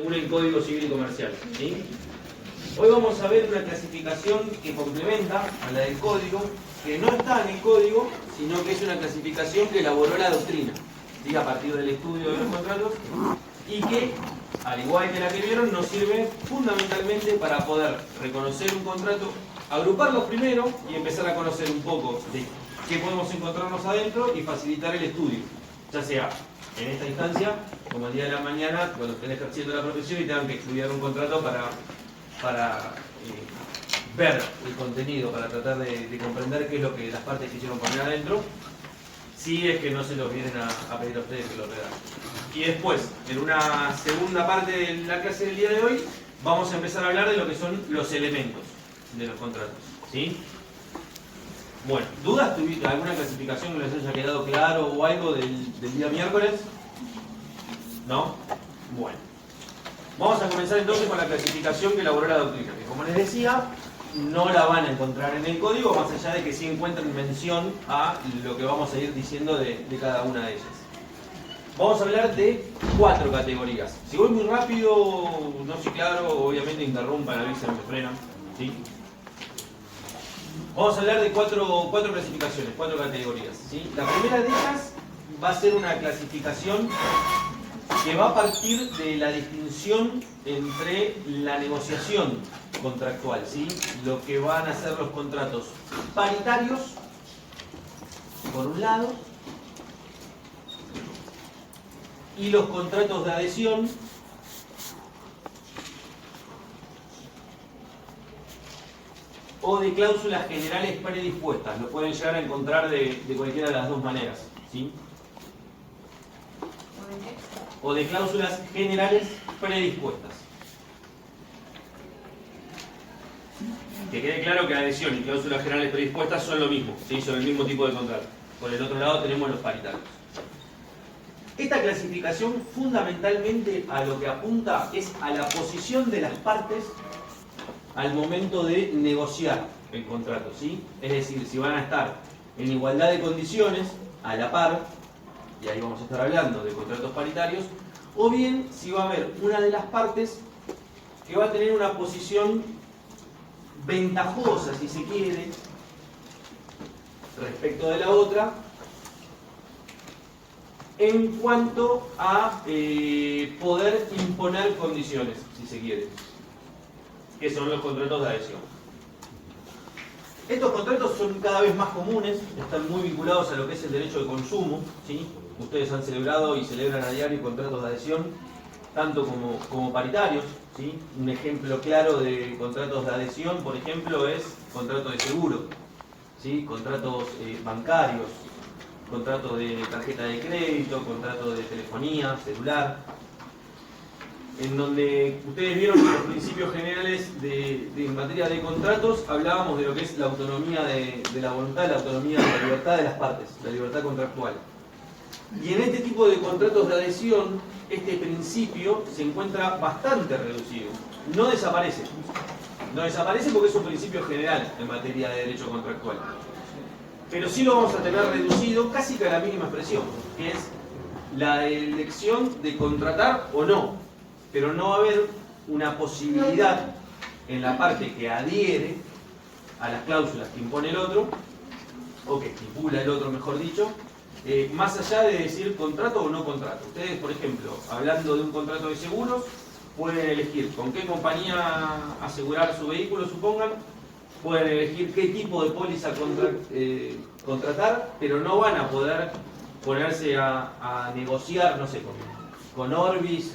según el Código Civil y Comercial, ¿sí? Hoy vamos a ver una clasificación que complementa a la del Código, que no está en el Código, sino que es una clasificación que elaboró la doctrina, ¿sí? A partir del estudio de los contratos, y que, al igual que la que vieron, nos sirve fundamentalmente para poder reconocer un contrato, agruparlos primero y empezar a conocer un poco de qué podemos encontrarnos adentro y facilitar el estudio, ya sea en esta instancia, como el día de la mañana, cuando estén ejerciendo la profesión y tengan que estudiar un contrato para ver el contenido, para tratar de comprender qué es lo que las partes quisieron poner adentro, si es que no se los vienen a pedir a ustedes que lo redacten. Y después, en una segunda parte de la clase del día de hoy, vamos a empezar a hablar de lo que son los elementos de los contratos, ¿sí? Bueno, ¿dudas? ¿Alguna clasificación que les haya quedado claro o algo del día miércoles? ¿No? Bueno. Vamos a comenzar entonces con la clasificación que elaboró la doctrina, que como les decía, no la van a encontrar en el código, más allá de que sí encuentren mención a lo que vamos a ir diciendo de cada una de ellas. Vamos a hablar de 4 categorías. Si voy muy rápido, no soy claro, obviamente interrumpan, avisen, me frenan, ¿sí? Vamos a hablar de cuatro clasificaciones, 4 categorías, ¿sí? La primera de ellas va a ser una clasificación que va a partir de la distinción entre la negociación contractual, ¿sí? Lo que van a ser los contratos paritarios, por un lado, y los contratos de adhesión, o de cláusulas generales predispuestas. Lo pueden llegar a encontrar de cualquiera de las dos maneras, ¿sí? O de cláusulas generales predispuestas. Que quede claro que adhesión y cláusulas generales predispuestas son lo mismo, ¿sí? Son el mismo tipo de contrato. Por el otro lado tenemos los paritarios. Esta clasificación fundamentalmente a lo que apunta es a la posición de las partes al momento de negociar el contrato, ¿sí? Es decir, si van a estar en igualdad de condiciones, a la par, y ahí vamos a estar hablando de contratos paritarios, o bien si va a haber una de las partes que va a tener una posición ventajosa, si se quiere, respecto de la otra, en cuanto a poder imponer condiciones, si se quiere, que son los contratos de adhesión. Estos contratos son cada vez más comunes, están muy vinculados a lo que es el derecho de consumo, ¿sí? Ustedes han celebrado y celebran a diario contratos de adhesión, tanto como paritarios, ¿sí? Un ejemplo claro de contratos de adhesión, por ejemplo, es contrato de seguro, ¿sí? Contratos bancarios, contrato de tarjeta de crédito, contrato de telefonía, celular, en donde ustedes vieron que los principios generales de materia de contratos hablábamos de lo que es la autonomía de la voluntad, la autonomía de la libertad de las partes, la libertad contractual. Y en este tipo de contratos de adhesión, este principio se encuentra bastante reducido. No desaparece. No desaparece porque es un principio general en materia de derecho contractual. Pero sí lo vamos a tener reducido casi que a la mínima expresión, que es la elección de contratar o no. Pero no va a haber una posibilidad en la parte que adhiere a las cláusulas que impone el otro, o que estipula el otro, mejor dicho, más allá de decir contrato o no contrato. Ustedes, por ejemplo, hablando de un contrato de seguros, pueden elegir con qué compañía asegurar su vehículo, supongan, pueden elegir qué tipo de póliza contratar, pero no van a poder ponerse a negociar, no sé, con Orbis.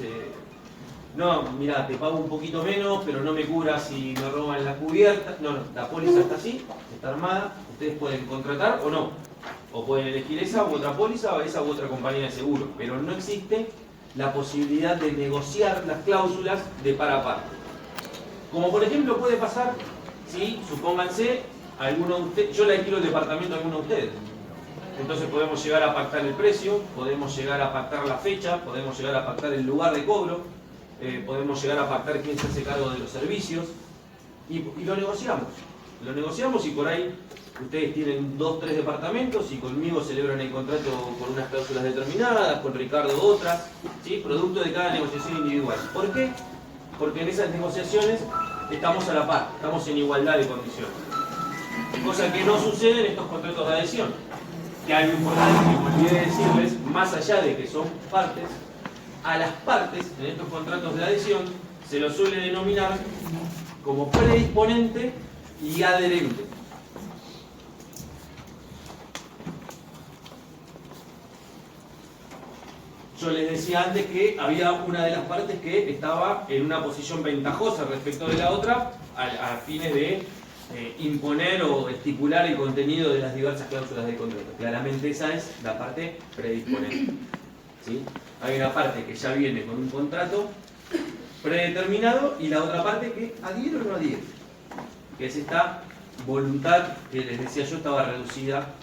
No, mira, te pago un poquito menos, pero no me cubras si me roban la cubierta. No, la póliza está así, está armada. Ustedes pueden contratar o no. O pueden elegir esa u otra póliza o esa u otra compañía de seguro. Pero no existe la posibilidad de negociar las cláusulas de par a par. Como por ejemplo puede pasar si, supónganse, yo le alquilo el departamento a alguno de ustedes. Entonces podemos llegar a pactar el precio, podemos llegar a pactar la fecha, podemos llegar a pactar el lugar de cobro. Podemos llegar a pactar quién se hace cargo de los servicios y lo negociamos. Lo negociamos y por ahí ustedes tienen 2, 3 departamentos y conmigo celebran el contrato con unas cláusulas determinadas, con Ricardo otras, ¿sí? Producto de cada negociación individual. ¿Por qué? Porque en esas negociaciones estamos a la par, estamos en igualdad de condiciones. Cosa que no sucede en estos contratos de adhesión. Que algo importante que me olvidé decirles, más allá de que son partes, a las partes en estos contratos de adhesión se los suele denominar como predisponente y adherente. Yo les decía antes que había una de las partes que estaba en una posición ventajosa respecto de la otra a fines de imponer o estipular el contenido de las diversas cláusulas del contrato. Claramente esa es la parte predisponente, ¿sí? Hay una parte que ya viene con un contrato predeterminado y la otra parte que adhiere o no adhiere, que es esta voluntad que les decía yo estaba reducida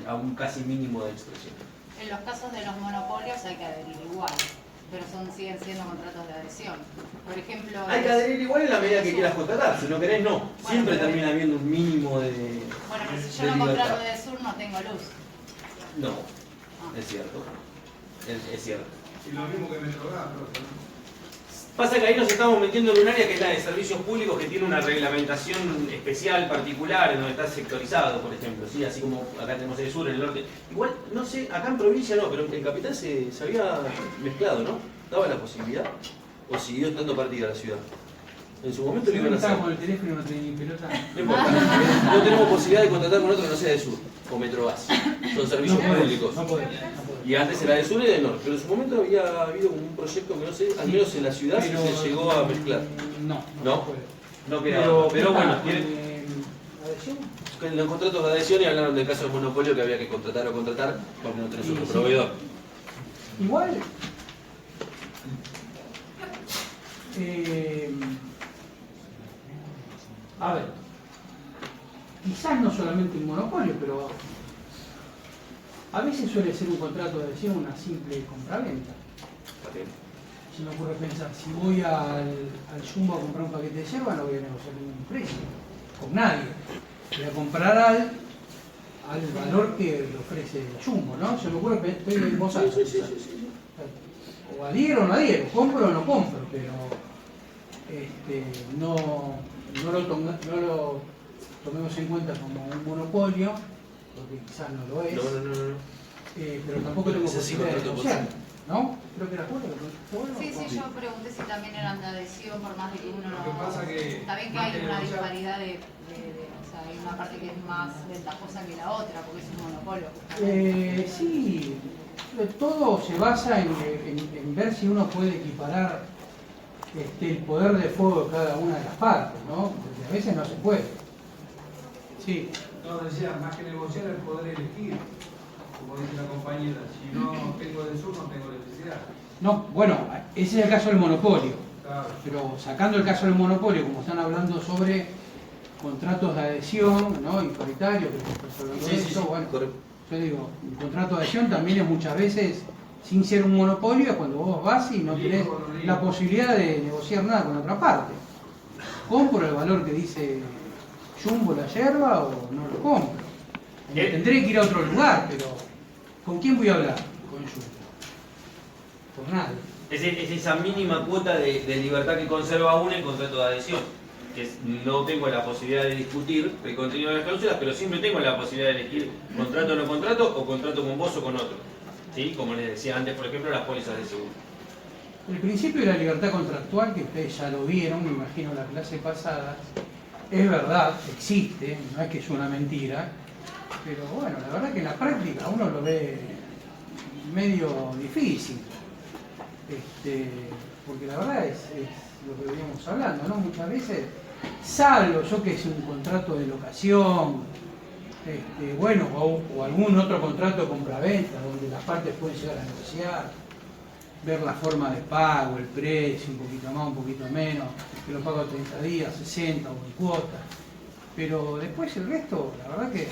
a un casi mínimo de expresión. En los casos de los monopolios hay que adherir igual, pero siguen siendo contratos de adhesión. Por ejemplo... Hay que adherir igual en la medida que quieras contratar, si no querés no. Bueno, Siempre pero... termina habiendo un mínimo de Bueno, pero si yo no contrato de sur no tengo luz. No, es cierto. Es cierto. Y lo mismo que Metrogas, ¿no? Pasa que ahí nos estamos metiendo en un área que es la de servicios públicos, que tiene una reglamentación especial, particular, en donde está sectorizado, por ejemplo, ¿sí? Así como acá tenemos el sur, el norte. Igual, no sé, acá en provincia no, pero en capital se había mezclado, ¿no? ¿Daba la posibilidad? ¿O siguió estando partida la ciudad? En su momento lo iban a hacer. Estaba con el teléfono y no tenía ni pelota. No importa. No tenemos posibilidad de contratar con otro que no sea de sur, o Metrogas. Son servicios públicos. No podés. Y antes era de sur y de norte, pero en su momento había habido un proyecto que no sé, al menos en la ciudad Pero, se llegó a mezclar. No puede. No quedaba. Pero bueno, ¿adhesión? en los contratos de adhesión y hablaron del caso del monopolio que había que contratar o contratar porque no tenés otro Sí. proveedor. Igual, a ver, quizás no solamente un monopolio, pero a veces suele ser un contrato de adhesión una simple compraventa. Se me ocurre pensar, si voy al Jumbo a comprar un paquete de yerba, no voy a negociar ningún precio con nadie. Voy a comprar al valor que le ofrece el Jumbo, ¿no? Se me ocurre, estoy en voz alta. Sí. O adhiero o no adhiero, compro o no compro, pero no lo tomemos en cuenta como un monopolio, porque quizás no lo es. No. Pero tampoco tengo posibilidad de negociar, ¿no? Creo que era justo. Sí, yo pregunté si también eran de adhesión, por más de que uno no... Lo que pasa que Está bien que hay una disparidad o sea, hay una parte que es más ventajosa que la otra, porque es un monopolio. Sí, todo se basa en ver si uno puede equiparar el poder de fuego de cada una de las partes, ¿no? Porque a veces no se puede. Sí. Entonces decía, más que negociar el poder elegir, como dice la compañera, si no tengo del sur no tengo electricidad. No, bueno, ese es el caso del monopolio. Claro. Pero sacando el caso del monopolio, como están hablando sobre contratos de adhesión, ¿no? Y paritarios, que estás hablando de eso, bueno, correcto. yo digo, el contrato de adhesión también es muchas veces, sin ser un monopolio, cuando vos vas y no tenés la posibilidad de negociar nada con otra parte. ¿Compro el valor que dice Jumbo la yerba o no lo compro? Tendré que ir a otro lugar, pero ¿con quién voy a hablar? Con Jumbo. Por nadie. Es esa mínima cuota de libertad que conserva uno en contrato de adhesión. Que no tengo la posibilidad de discutir el contenido de las cláusulas, pero siempre tengo la posibilidad de elegir contrato o no contrato, o contrato con vos o con otro. ¿Sí? Como les decía antes, por ejemplo, las pólizas de seguro. El principio de la libertad contractual, que ustedes ya lo vieron, me imagino, en la clase pasada, es verdad, existe, no es que es una mentira, pero bueno, la verdad que en la práctica uno lo ve medio difícil, porque la verdad es lo que veníamos hablando, ¿no? Muchas veces, salvo yo que es un contrato de locación, bueno, o algún otro contrato de compraventa, donde las partes pueden llegar a negociar, ver la forma de pago, el precio, un poquito más, un poquito menos, que lo pago a 30 días, 60 o en cuotas. Pero después el resto, la verdad que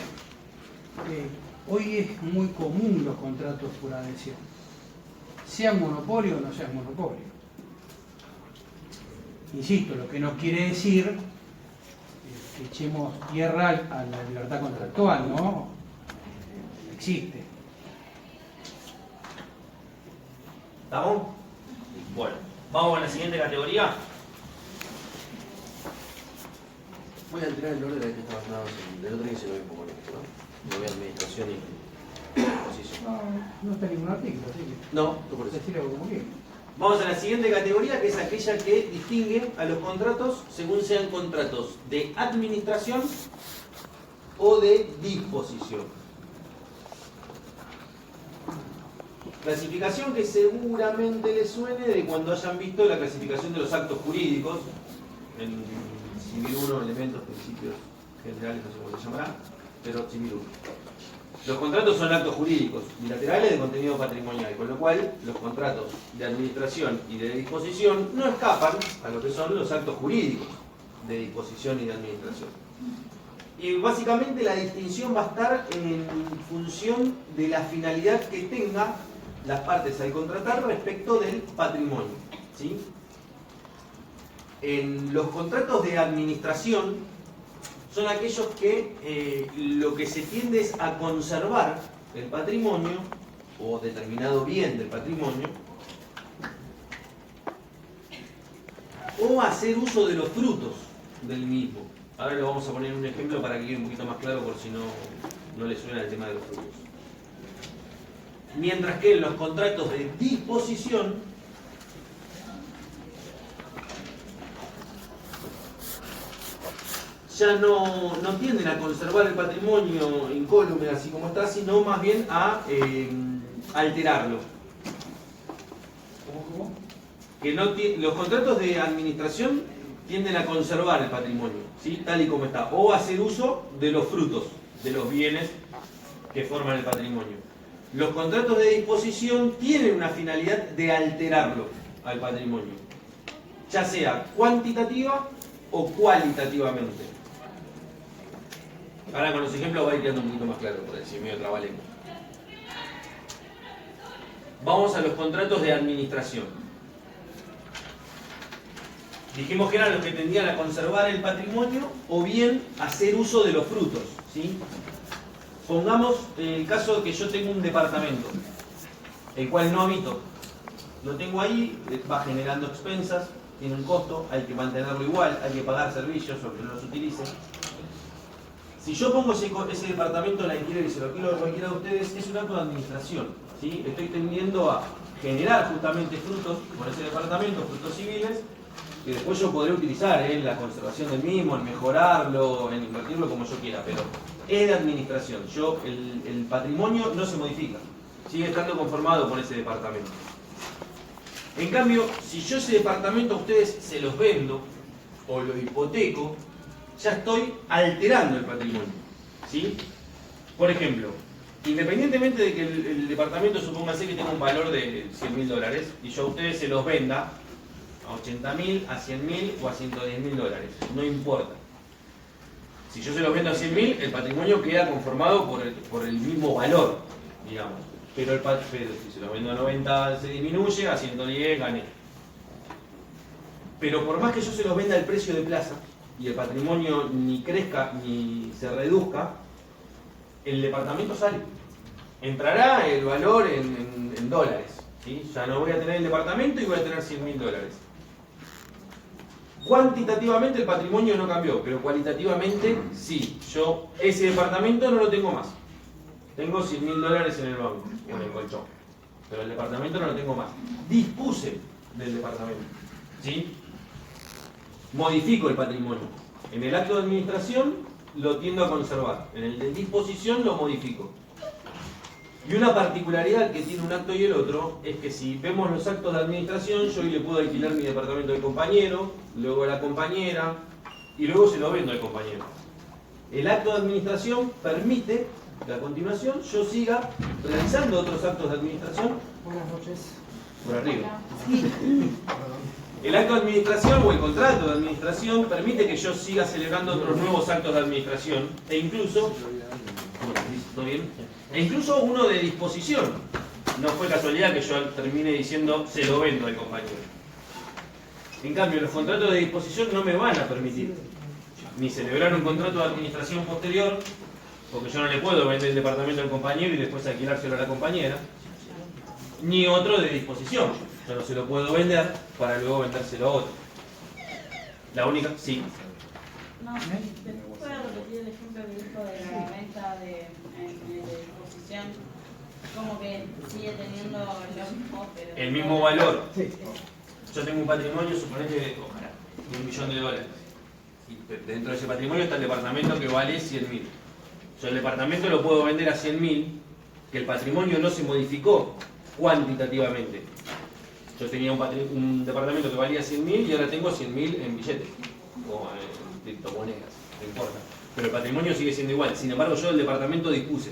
hoy es muy común los contratos por adhesión. Sean monopolio o no sean monopolio. Insisto, lo que no quiere decir echemos tierra a la libertad contractual, ¿no? Existe. ¿Estamos? Bueno, vamos a la siguiente categoría. Voy a entrar en el orden de que estaba hablando del otro día, se lo mismo con esto, ¿no? No voy a administración y disposición. No está ningún artículo, así que No, tú por eso. decirlo como quieras. Vamos a la siguiente categoría, que es aquella que distingue a los contratos según sean contratos de administración o de disposición. Clasificación que seguramente les suene de cuando hayan visto la clasificación de los actos jurídicos en Civil 1, elementos, principios generales, no sé cómo se llamará, pero Civil 1. Los contratos son actos jurídicos bilaterales de contenido patrimonial, con lo cual los contratos de administración y de disposición no escapan a lo que son los actos jurídicos de disposición y de administración. Y básicamente la distinción va a estar en función de la finalidad que tenga las partes al contratar respecto del patrimonio, ¿sí? En los contratos de administración son aquellos que lo que se tiende es a conservar el patrimonio o determinado bien del patrimonio o hacer uso de los frutos del mismo. Ahora le vamos a poner un ejemplo para que quede un poquito más claro por si no le suena el tema de los frutos. Mientras que en los contratos de disposición ya no tienden a conservar el patrimonio incólume así como está, sino más bien a alterarlo. ¿Cómo? Que los contratos de administración tienden a conservar el patrimonio, ¿sí? Tal y como está, o a hacer uso de los frutos, de los bienes que forman el patrimonio. Los contratos de disposición tienen una finalidad de alterarlo al patrimonio, ya sea cuantitativa o cualitativamente. Ahora con los ejemplos va a ir quedando un poquito más claro, por decir medio trabalengua. Vamos a los contratos de administración. Dijimos que eran los que tendían a conservar el patrimonio o bien hacer uso de los frutos, ¿sí? Pongamos el caso de que yo tengo un departamento, el cual no habito. Lo tengo ahí, va generando expensas, tiene un costo, hay que mantenerlo igual, hay que pagar servicios o que no los utilice. Si yo pongo ese departamento en alquiler y se lo quiero a cualquiera de ustedes, es un acto de administración, ¿sí? Estoy tendiendo a generar justamente frutos con ese departamento, frutos civiles, que después yo podré utilizar en la conservación del mismo, en mejorarlo, en invertirlo como yo quiera, pero es de administración. El patrimonio no se modifica, sigue estando conformado con ese departamento. En cambio, si yo ese departamento a ustedes se los vendo o lo hipoteco, ya estoy alterando el patrimonio, ¿sí? Por ejemplo, independientemente de que el departamento supóngase que tenga un valor de $100.000 y yo a ustedes se los venda a $80.000, a $100.000 o a $110.000, no importa. Si yo se los vendo a $100.000, el patrimonio queda conformado por el mismo valor, digamos. Pero si se los vendo a 90 se disminuye, a 110 gané. Pero por más que yo se los venda al precio de plaza y el patrimonio ni crezca ni se reduzca, el departamento sale. Entrará el valor en dólares, ¿sí? Ya no voy a tener el departamento y voy a tener $100.000. Cuantitativamente el patrimonio no cambió, pero cualitativamente sí. Yo ese departamento no lo tengo más. Tengo $100.000 en el banco, o en el colchón, pero el departamento no lo tengo más. Dispuse del departamento, ¿sí? Modifico el patrimonio. En el acto de administración lo tiendo a conservar, en el de disposición lo modifico. Y una particularidad que tiene un acto y el otro es que si vemos los actos de administración, yo hoy le puedo alquilar mi departamento al compañero, luego a la compañera, y luego se lo vendo al compañero. El acto de administración permite que a continuación yo siga realizando otros actos de administración. Buenas noches. Por arriba. El acto de administración o el contrato de administración permite que yo siga celebrando otros nuevos actos de administración e incluso, ¿todo bien? E incluso uno de disposición. No fue casualidad que yo termine diciendo se lo vendo al compañero. En cambio, los contratos de disposición no me van a permitir ni celebrar un contrato de administración posterior, porque yo no le puedo vender el departamento al compañero y después alquilárselo a la compañera, ni otro de disposición. Yo no se lo puedo vender para luego vendérselo a otro. La única, sí. No, ¿puedo repetir el ejemplo que dijo de la venta de disposición? Como que sigue teniendo lo mismo, pero... El mismo valor. Sí. Yo tengo un patrimonio, suponete, ojalá, de $1 millón. Y dentro de ese patrimonio está el departamento que vale 100.000. Yo el departamento lo puedo vender a 100.000, que el patrimonio no se modificó cuantitativamente. Yo tenía un departamento que valía 100.000 y ahora tengo 100.000 en billetes o en criptomonedas, no importa. Pero el patrimonio sigue siendo igual. Sin embargo, yo del departamento dispuse.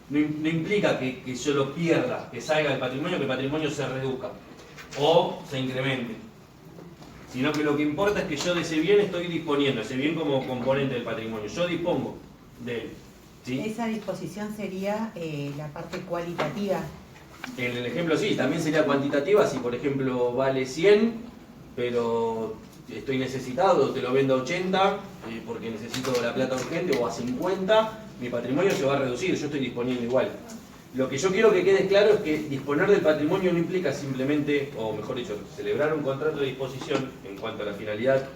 No implica que yo lo pierda, que salga del patrimonio, que el patrimonio se reduzca o se incremente. Sino que lo que importa es que yo de ese bien estoy disponiendo, ese bien como componente del patrimonio. Yo dispongo de él. ¿Sí? Esa disposición sería la parte cualitativa. En el ejemplo sí, también sería cuantitativa. Si por ejemplo vale 100, pero estoy necesitado, te lo vendo a 80 porque necesito la plata urgente, o a 50, mi patrimonio se va a reducir, yo estoy disponiendo igual. Lo que yo quiero que quede claro es que disponer del patrimonio no implica simplemente, o mejor dicho, celebrar un contrato de disposición en cuanto a la finalidad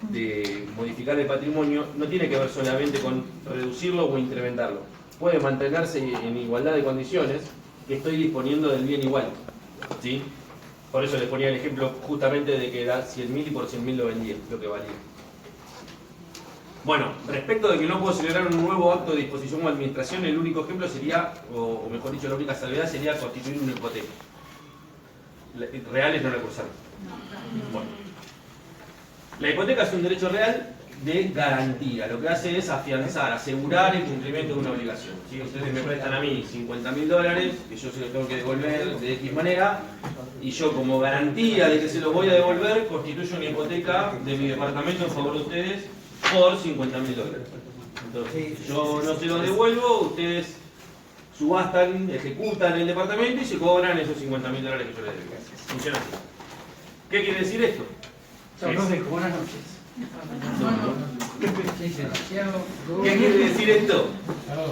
de modificar el patrimonio, no tiene que ver solamente con reducirlo o incrementarlo. Puede mantenerse en igualdad de condiciones, que estoy disponiendo del bien igual. ¿Sí? Por eso les ponía el ejemplo justamente de que da 100.000 y por 100.000 lo vendía, lo que valía. Bueno, respecto de que no puedo celebrar un nuevo acto de disposición o administración, el único ejemplo sería, o mejor dicho, la única salvedad sería constituir una hipoteca. Reales no recursables. Bueno. La hipoteca es un derecho real de garantía. Lo que hace es afianzar, asegurar el cumplimiento de una obligación. Si ustedes me prestan a mí $50.000, que yo se los tengo que devolver de X manera, y yo como garantía de que se los voy a devolver, constituyo una hipoteca de mi departamento en favor de ustedes por $50.000. Entonces, yo no se los devuelvo, ustedes subastan, ejecutan el departamento y se cobran esos $50.000 que yo les debo. Funciona así. ¿Qué quiere decir esto? Chao, profe, buenas noches. ¿Qué quiere decir esto?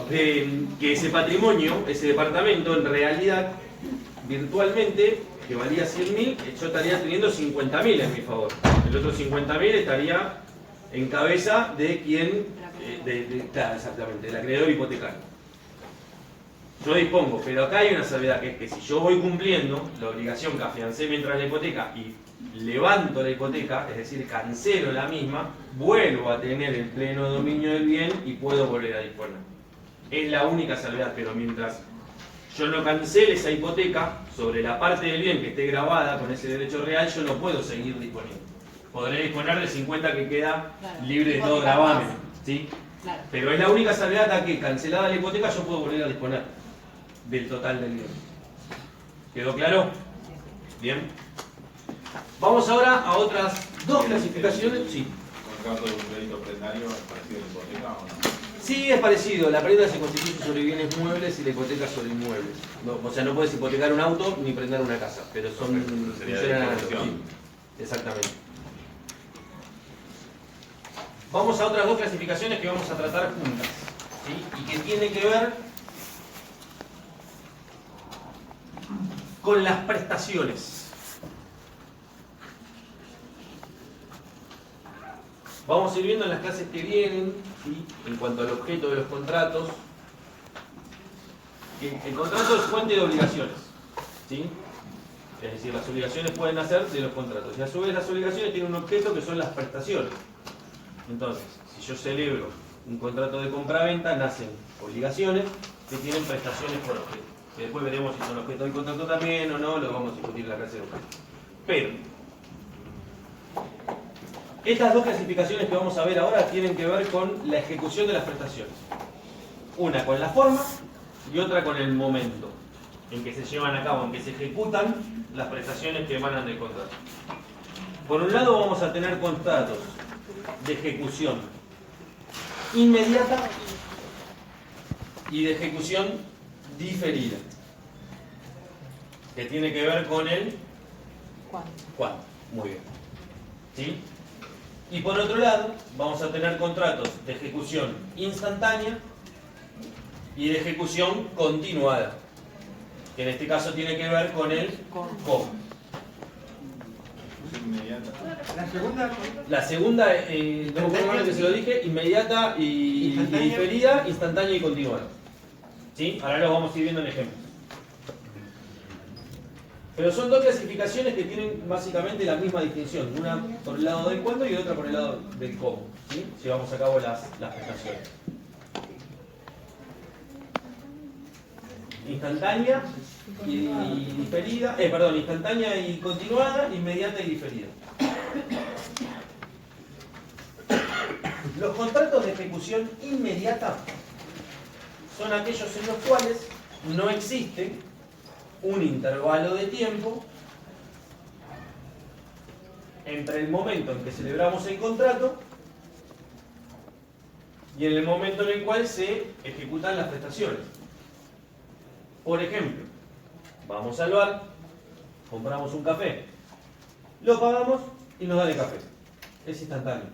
Que ese patrimonio, ese departamento, en realidad, virtualmente, que valía 100.000, yo estaría teniendo 50.000 en mi favor. El otro 50.000 estaría en cabeza de quien, claro, exactamente, del acreedor hipotecario. Yo dispongo, pero acá hay una salvedad, que es que si yo voy cumpliendo la obligación que afiancé mientras la hipoteca y levanto la hipoteca, es decir, cancelo la misma, vuelvo a tener el pleno dominio del bien y puedo volver a disponer. Es la única salvedad, pero mientras yo no cancele esa hipoteca sobre la parte del bien que esté grabada con ese derecho real, yo no puedo seguir disponiendo. Podré disponer del 50 que queda libre de todo gravamen, ¿sí? Claro. Pero es la única salvedad a que, cancelada la hipoteca, yo puedo volver a disponer del total del bien. ¿Quedó claro? Bien. Vamos ahora a otras dos clasificaciones. Sí. ¿Contrato de un crédito prendario es parecido a la hipoteca o no? Sí, es parecido. La prenda se constituye sobre bienes muebles y la hipoteca sobre inmuebles. No, o sea, no puedes hipotecar un auto ni prendar una casa, pero son... Sería de funcionan a disposición. sí, exactamente. Vamos a otras dos clasificaciones que vamos a tratar juntas, ¿sí? Y que tienen que ver con las prestaciones. Vamos a ir viendo en las clases que vienen, ¿sí? En cuanto al objeto de los contratos, que el contrato es fuente de obligaciones, ¿sí? Es decir, las obligaciones pueden nacer de los contratos, y a su vez las obligaciones tienen un objeto que son las prestaciones. Entonces, si yo celebro un contrato de compra-venta, nacen obligaciones que tienen prestaciones por objeto. Que después veremos si son objeto del contrato también o no, lo vamos a discutir en la clase de objeto. Pero, estas dos clasificaciones que vamos a ver ahora tienen que ver con la ejecución de las prestaciones. Una con la forma y otra con el momento en que se llevan a cabo, en que se ejecutan las prestaciones que emanan del contrato. Por un lado vamos a tener contratos de ejecución inmediata y de ejecución diferida, que tiene que ver con el cuándo. Muy bien. ¿Sí? Y por otro lado, vamos a tener contratos de ejecución instantánea y de ejecución continuada, que en este caso tiene que ver con el cómo. La segunda, La segunda, no me acuerdo que se lo dije, inmediata y diferida, instantánea y continuada. ¿Sí? Ahora lo vamos a ir viendo en ejemplos. Pero son dos clasificaciones que tienen básicamente la misma distinción, una por el lado del cuándo y otra por el lado del cómo. ¿Sí? Llevamos a cabo las prestaciones. Instantánea y diferida, instantánea y continuada, inmediata y diferida. Los contratos de ejecución inmediata son aquellos en los cuales no existe un intervalo de tiempo entre el momento en que celebramos el contrato y en el momento en el cual se ejecutan las prestaciones. Por ejemplo, vamos al bar, compramos un café, lo pagamos y nos dan el café. Es instantáneo.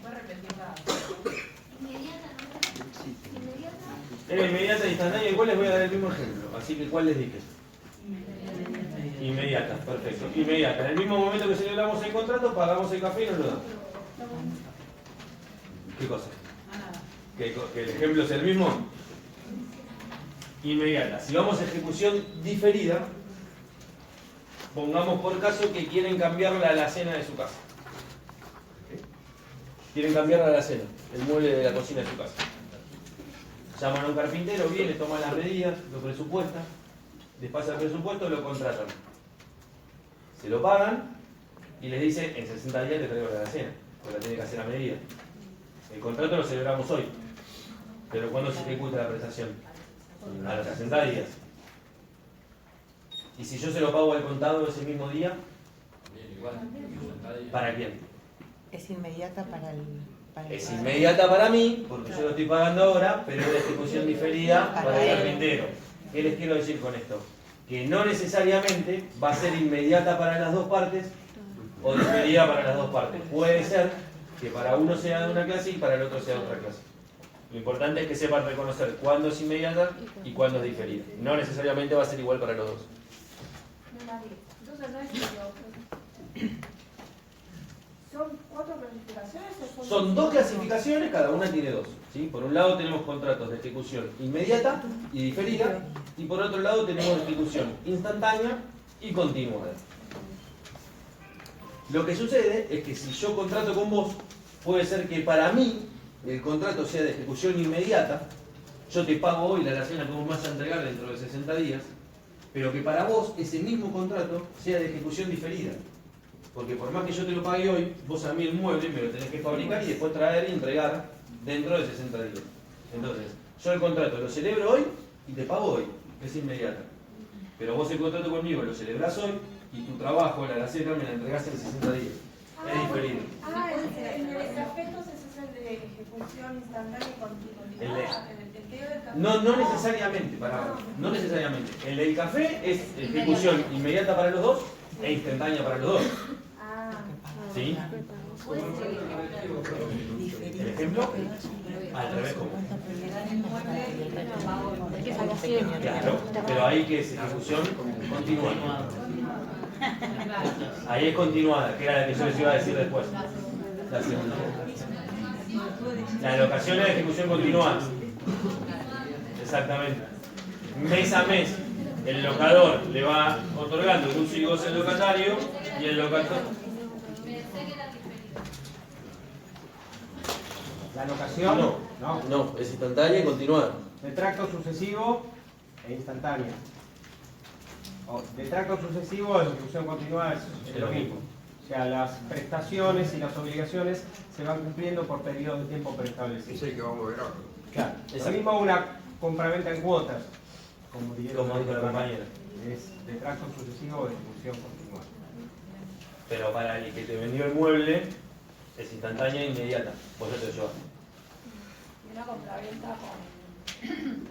¿Puedes repetir la? Es inmediata e instantánea, igual les voy a dar el mismo ejemplo. Así que, ¿cuál les dije? Inmediata, perfecto. Inmediata. En el mismo momento que celebramos el contrato, pagamos el café y nos lo dan. ¿Qué cosa? ¿Que el ejemplo es el mismo? Inmediata. Si vamos a ejecución diferida, pongamos por caso que quieren cambiar la alacena de su casa. Quieren cambiar la alacena, el mueble de la cocina de su casa. Llaman a un carpintero, viene, toma las medidas, lo presupuesta, les pasa el presupuesto, lo contratan. Se lo pagan y les dice, en 60 días te traigo la alacena, porque la tiene que hacer a medida. El contrato lo celebramos hoy, pero ¿cuándo se ejecuta la prestación? A los 60 días. Y si yo se lo pago al contado ese mismo día, ¿para quién? Es inmediata para el... Es inmediata para mí, porque yo lo estoy pagando ahora, pero es de ejecución diferida para el carpintero. ¿Qué les quiero decir con esto? Que no necesariamente va a ser inmediata para las dos partes o diferida para las dos partes. Puede ser que para uno sea de una clase y para el otro sea de otra clase. Lo importante es que sepan reconocer cuándo es inmediata y cuándo es diferida. No necesariamente va a ser igual para los dos. Entonces no es igual. ¿Son 4 clasificaciones o Son dos clasificaciones, cada una tiene dos. ¿Sí? Por un lado tenemos contratos de ejecución inmediata y diferida, y por otro lado tenemos ejecución instantánea y continuada. Lo que sucede es que si yo contrato con vos, puede ser que para mí el contrato sea de ejecución inmediata, yo te pago hoy la alacena que vos me vas a entregar dentro de 60 días, pero que para vos ese mismo contrato sea de ejecución diferida. Porque por más que yo te lo pague hoy, vos a mí el mueble me lo tenés que fabricar y después traer y entregar dentro de 60 días. Entonces, yo el contrato lo celebro hoy y te pago hoy, es inmediata. Pero vos el contrato conmigo lo celebrás hoy y tu trabajo, la alacena, me la entregás en 60 días. Es diferido. En el café entonces es el de ejecución instantánea y continuada. No necesariamente, no necesariamente. El del café es ejecución inmediata para los dos e instantánea para los dos. ¿Sí? ¿El ejemplo? Al revés, ¿cómo? Claro, pero ahí que es ejecución continuada. Ahí es continuada, que era la que yo les iba a decir después. La segunda. La alocación es de ejecución continuada. Exactamente. Mes a mes, el locador le va otorgando el uso y goce al locatario y el locatario. la locación. No, es instantánea y continuada. De tracto sucesivo e instantánea. De tracto sucesivo, de ejecución continuada es lo mismo. O sea, las prestaciones y las obligaciones se van cumpliendo por periodos de tiempo preestablecidos. Sí, que vamos a ver ahora. Claro, es lo mismo una compraventa en cuotas, como dijo la compañera. Es de tracto sucesivo o de ejecución continuada. Pero para el que te vendió el mueble es instantánea e inmediata. Vos ya te lo llevaste. Y una compraventa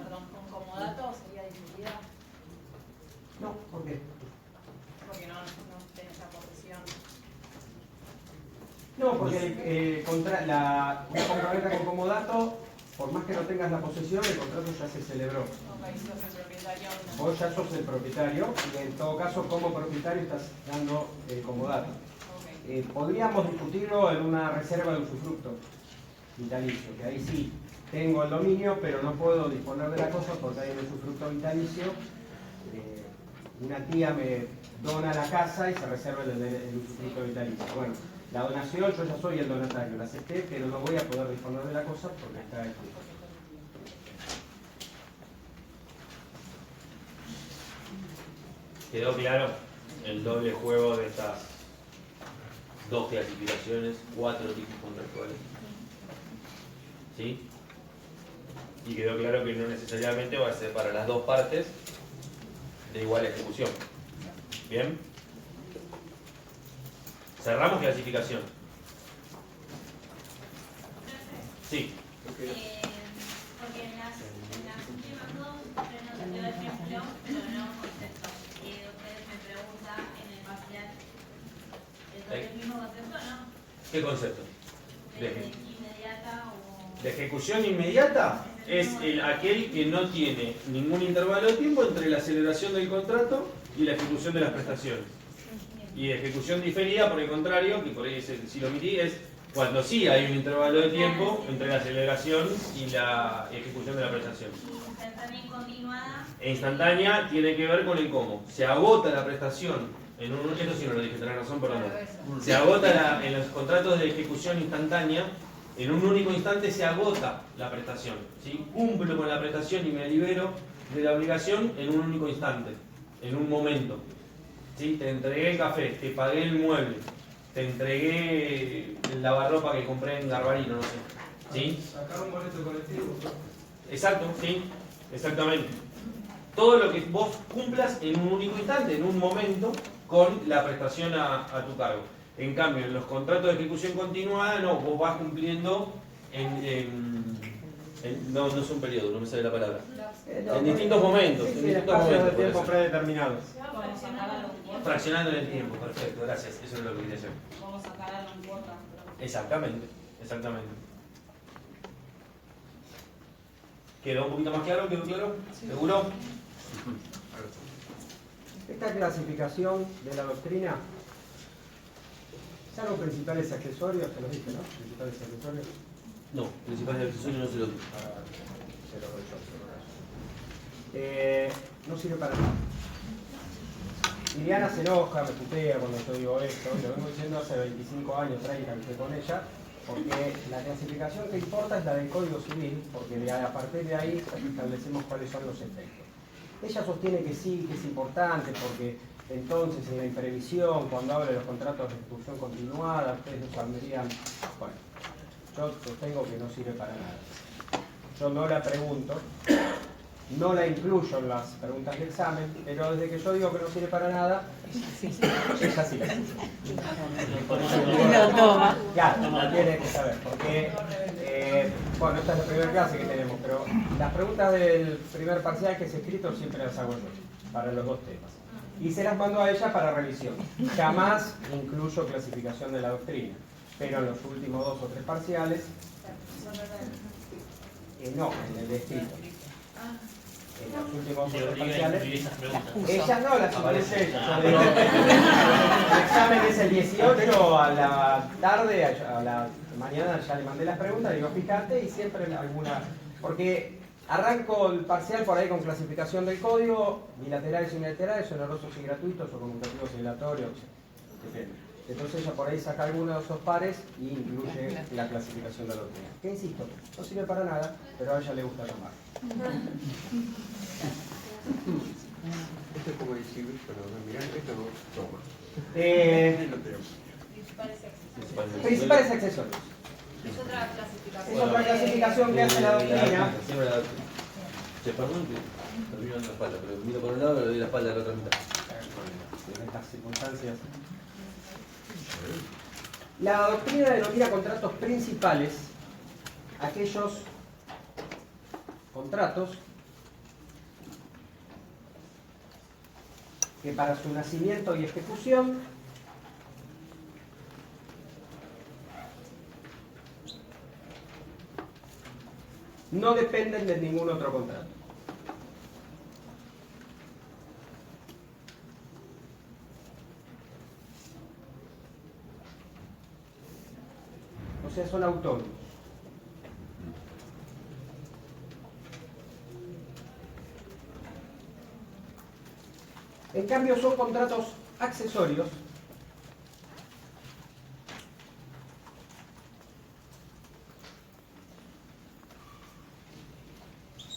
con comodato sería diferida. No, ¿por qué? Porque no No, porque una compraventa con comodato, por más que no tengas la posesión, el contrato ya se celebró. Ok, sos el propietario. Vos ya sos el propietario y en todo caso como propietario estás dando el comodato. Ok. Podríamos discutirlo en una reserva de usufructo vitalicio, que ahí sí tengo el dominio, pero no puedo disponer de la cosa porque hay un usufructo vitalicio. Una tía me dona la casa y se reserva el usufructo vitalicio. Bueno, la donación, yo ya soy el donatario, la acepté, pero no voy a poder disponer de la cosa porque está aquí. ¿Quedó claro el doble juego de estas dos clasificaciones, 4 tipos contractuales? ¿Sí? Y quedó claro que no necesariamente va a ser para las dos partes de igual ejecución. ¿Bien? Cerramos clasificación. Sí. Porque en las últimas dos, usted nos dio ejemplo, pero no contestó. Y usted me pregunta en el parcial, entonces el mismo concepto, ¿no? ¿Qué concepto? De inmediata o... La ejecución inmediata es aquel que no tiene ningún intervalo de tiempo entre la celebración del contrato y la ejecución de las prestaciones. Y ejecución diferida, por el contrario, que por ahí si lo omití, es cuando sí hay un intervalo de tiempo entre la celebración y la ejecución de la prestación. Instantánea y continuada. E instantánea tiene que ver con el cómo. Se agota la prestación, esto sí no lo dije, tenés razón, perdón. Se agota en los contratos de ejecución instantánea, en un único instante se agota la prestación. ¿Sí? Cumplo con la prestación y me libero de la obligación en un único instante, en un momento. ¿Sí? Te entregué el café, te pagué el mueble, te entregué el lavarropa que compré en Garbarino, no sé. ¿Sí? Sacar un boleto colectivo. Exacto, sí, exactamente. Todo lo que vos cumplas en un único instante, en un momento, con la prestación a tu cargo. En cambio, en los contratos de ejecución continuada, no, vos vas cumpliendo no es un periodo, no me sale la palabra. En distintos momentos. Sí, en distintos espacios de momentos tiempo predeterminados. Podemos sacar a los cuotas. Fraccionando en el tiempo, perfecto, gracias. Eso es lo que quería hacer. Vamos a sacar a los cuotas. Exactamente, exactamente. ¿Quedó un poquito más claro? ¿Quedó claro? ¿Seguro? Esta clasificación de la doctrina, salvo principales accesorios, te lo dije, ¿no? Principales accesorios. No, principales accesorios no se lo digo. No sirve para nada. Liliana se enoja, me putea cuando yo digo esto, lo vengo diciendo hace 25 años, 30 que estoy con ella, porque la clasificación que importa es la del Código Civil, porque a partir de ahí establecemos cuáles son los efectos. Ella sostiene que sí, que es importante, porque entonces en la imprevisión, cuando habla de los contratos de ejecución continuada, ustedes nos hablarían, bueno, yo sostengo que no sirve para nada. Yo no la pregunto, no la incluyo en las preguntas de examen, pero desde que yo digo que no sirve para nada, ella sí la escucha. Lo toma. Claro, no tiene que saber, porque, bueno, esta es la primera clase que tenemos, pero las preguntas del primer parcial que es escrito siempre las hago yo, para los dos temas. Y se las mando a ella para revisión. Jamás incluyo clasificación de la doctrina, pero en los últimos 2 o 3 parciales, no, en el escrito. En los últimos 2 o 3 parciales, ella no las incluye ella. El examen es el 18 a la tarde, a la mañana ya le mandé las preguntas, digo fíjate y siempre alguna, porque arranco el parcial por ahí con clasificación del código, bilaterales y unilaterales, onerosos y gratuitos o conmutativos y dilatorios, depende. Entonces ella por ahí saca alguno de esos pares y incluye la clasificación de la doctrina. Que insisto, no sirve para nada, pero a ella le gusta tomar. Esto es como decir, bueno, mirá, esto no toma. Principales accesorios. Es otra clasificación. Es otra clasificación que hace la doctrina. Perdón que termino dando la espalda, pero miro por un lado y le doy la espalda a la otra mitad. En estas circunstancias. La doctrina denomina contratos principales aquellos contratos que para su nacimiento y ejecución no dependen de ningún otro contrato. O sea, son autónomos. En cambio, son contratos accesorios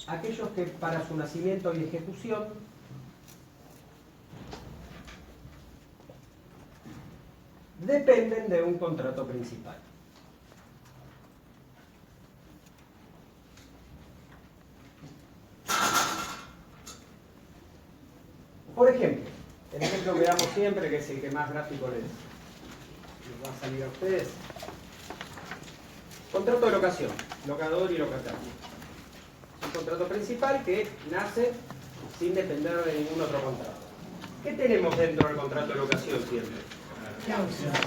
aquellos que para su nacimiento y ejecución dependen de un contrato principal. Por ejemplo, el ejemplo que damos siempre, que es el que más gráfico les va a salir a ustedes. Contrato de locación, locador y locatario. Un contrato principal que nace sin depender de ningún otro contrato. ¿Qué tenemos dentro del contrato de locación siempre?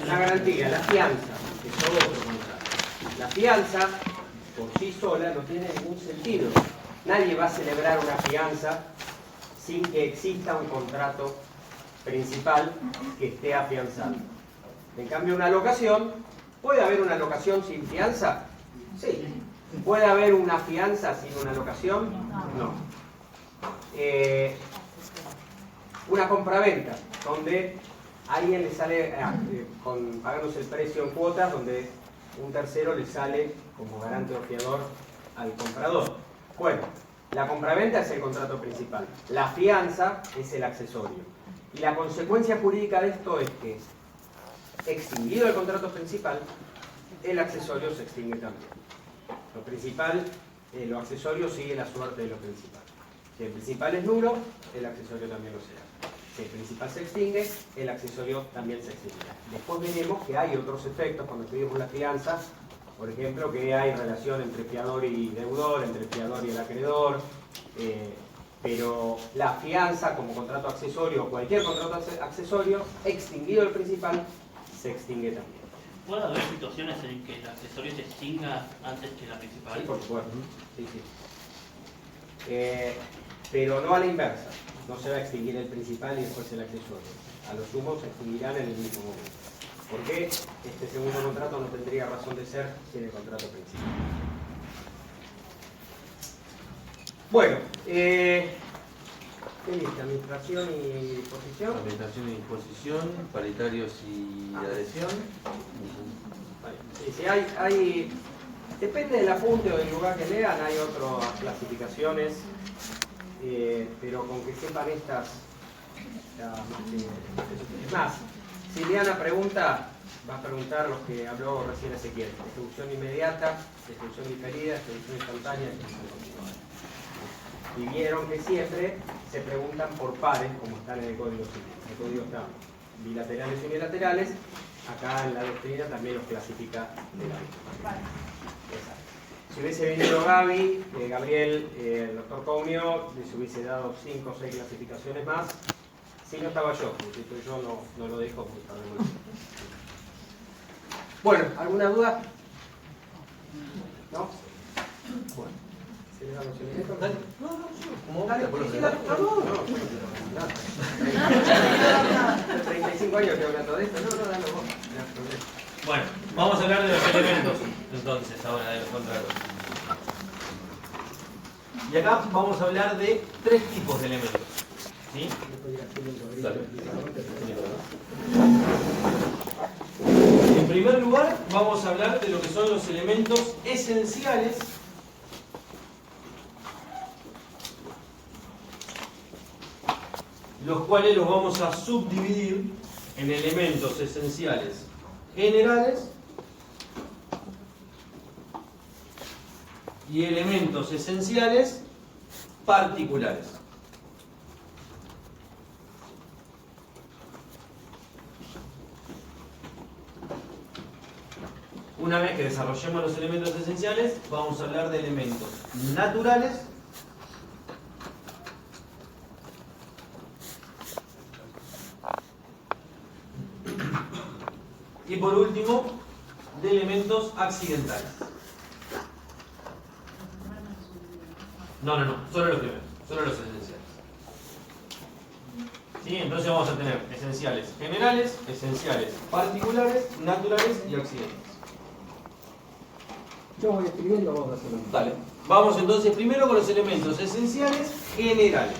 La garantía, la fianza, que es otro contrato. La fianza, por sí sola, no tiene ningún sentido. Nadie va a celebrar una fianza sin que exista un contrato principal que esté afianzado. En cambio, una locación, ¿puede haber una locación sin fianza? Sí. ¿Puede haber una fianza sin una locación? No. Una compraventa, donde alguien le sale pagándose el precio en cuotas, donde un tercero le sale como garante o fiador al comprador. Bueno, la compraventa es el contrato principal, la fianza es el accesorio. Y la consecuencia jurídica de esto es que, extinguido el contrato principal, el accesorio se extingue también. Lo principal, lo accesorio sigue la suerte de lo principal. Si el principal es nulo, el accesorio también lo será. Si el principal se extingue, el accesorio también se extinguirá. Después veremos que hay otros efectos cuando estudiamos la fianza. Por ejemplo, que hay relación entre fiador y deudor, entre el fiador y el acreedor, pero la fianza como contrato accesorio o cualquier contrato accesorio, extinguido el principal, se extingue también. ¿Puede haber situaciones en que el accesorio se extinga antes que la principal? Sí, por supuesto. Sí, sí. Pero no a la inversa. No se va a extinguir el principal y después el accesorio. A lo sumo se extinguirán en el mismo momento. ¿Por qué este segundo contrato no tendría razón de ser sin el contrato principal? Bueno, ¿qué dice? Administración y disposición. Administración y disposición, paritarios y adhesión. Sí, sí, hay, depende del apunte o del lugar que lean, hay otras clasificaciones, pero con que sepan estas, es más, si Liana pregunta, va a preguntar los que habló recién Ezequiel: ejecución inmediata, ejecución diferida, ejecución instantánea, ejecución continuada. Y vieron que siempre se preguntan por pares, como están en el Código Civil. El Código está bilaterales y unilaterales. Acá en la doctrina también los clasifica de la misma. Si hubiese venido Gabriel, el doctor Counio, les hubiese dado 5 o 6 clasificaciones más. Si no estaba yo, porque yo no lo dejo porque tardé mucho. Bueno, ¿alguna duda? ¿No? Bueno. ¿Se le da los elementos? Dale. ¿Cómo? Dale, ¿Por sí, lo dale. general? No, 35 años que hablando de esto. No, dale vos. Bueno, vamos a hablar de los elementos, entonces, ahora de los contratos. Y acá vamos a hablar de 3 tipos de elementos. ¿Sí? Dale. En primer lugar, vamos a hablar de lo que son los elementos esenciales los cuales los vamos a subdividir en elementos esenciales generales y elementos esenciales particulares. Una vez que desarrollemos los elementos esenciales, vamos a hablar de elementos naturales y por último de elementos accidentales. No, solo los primeros, solo los esenciales. ¿Sí? Entonces vamos a tener esenciales generales, esenciales particulares, naturales y accidentes. Yo voy escribiendo, vos hacerlo. Dale. Vamos entonces primero con los elementos esenciales generales.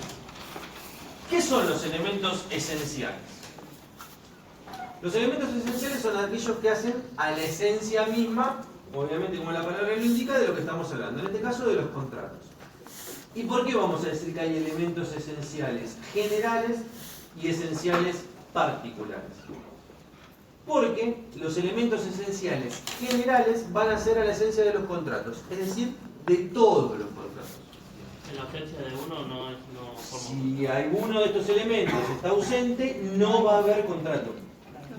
¿Qué son los elementos esenciales? Los elementos esenciales son aquellos que hacen a la esencia misma, obviamente como la palabra lo indica, de lo que estamos hablando, en este caso de los contratos. ¿Y por qué vamos a decir que hay elementos esenciales generales y esenciales particulares? Porque los elementos esenciales generales van a ser a la esencia de los contratos, es decir, de todos los contratos. En la ausencia de uno no forma. Si alguno de estos elementos está ausente, no va a haber contrato.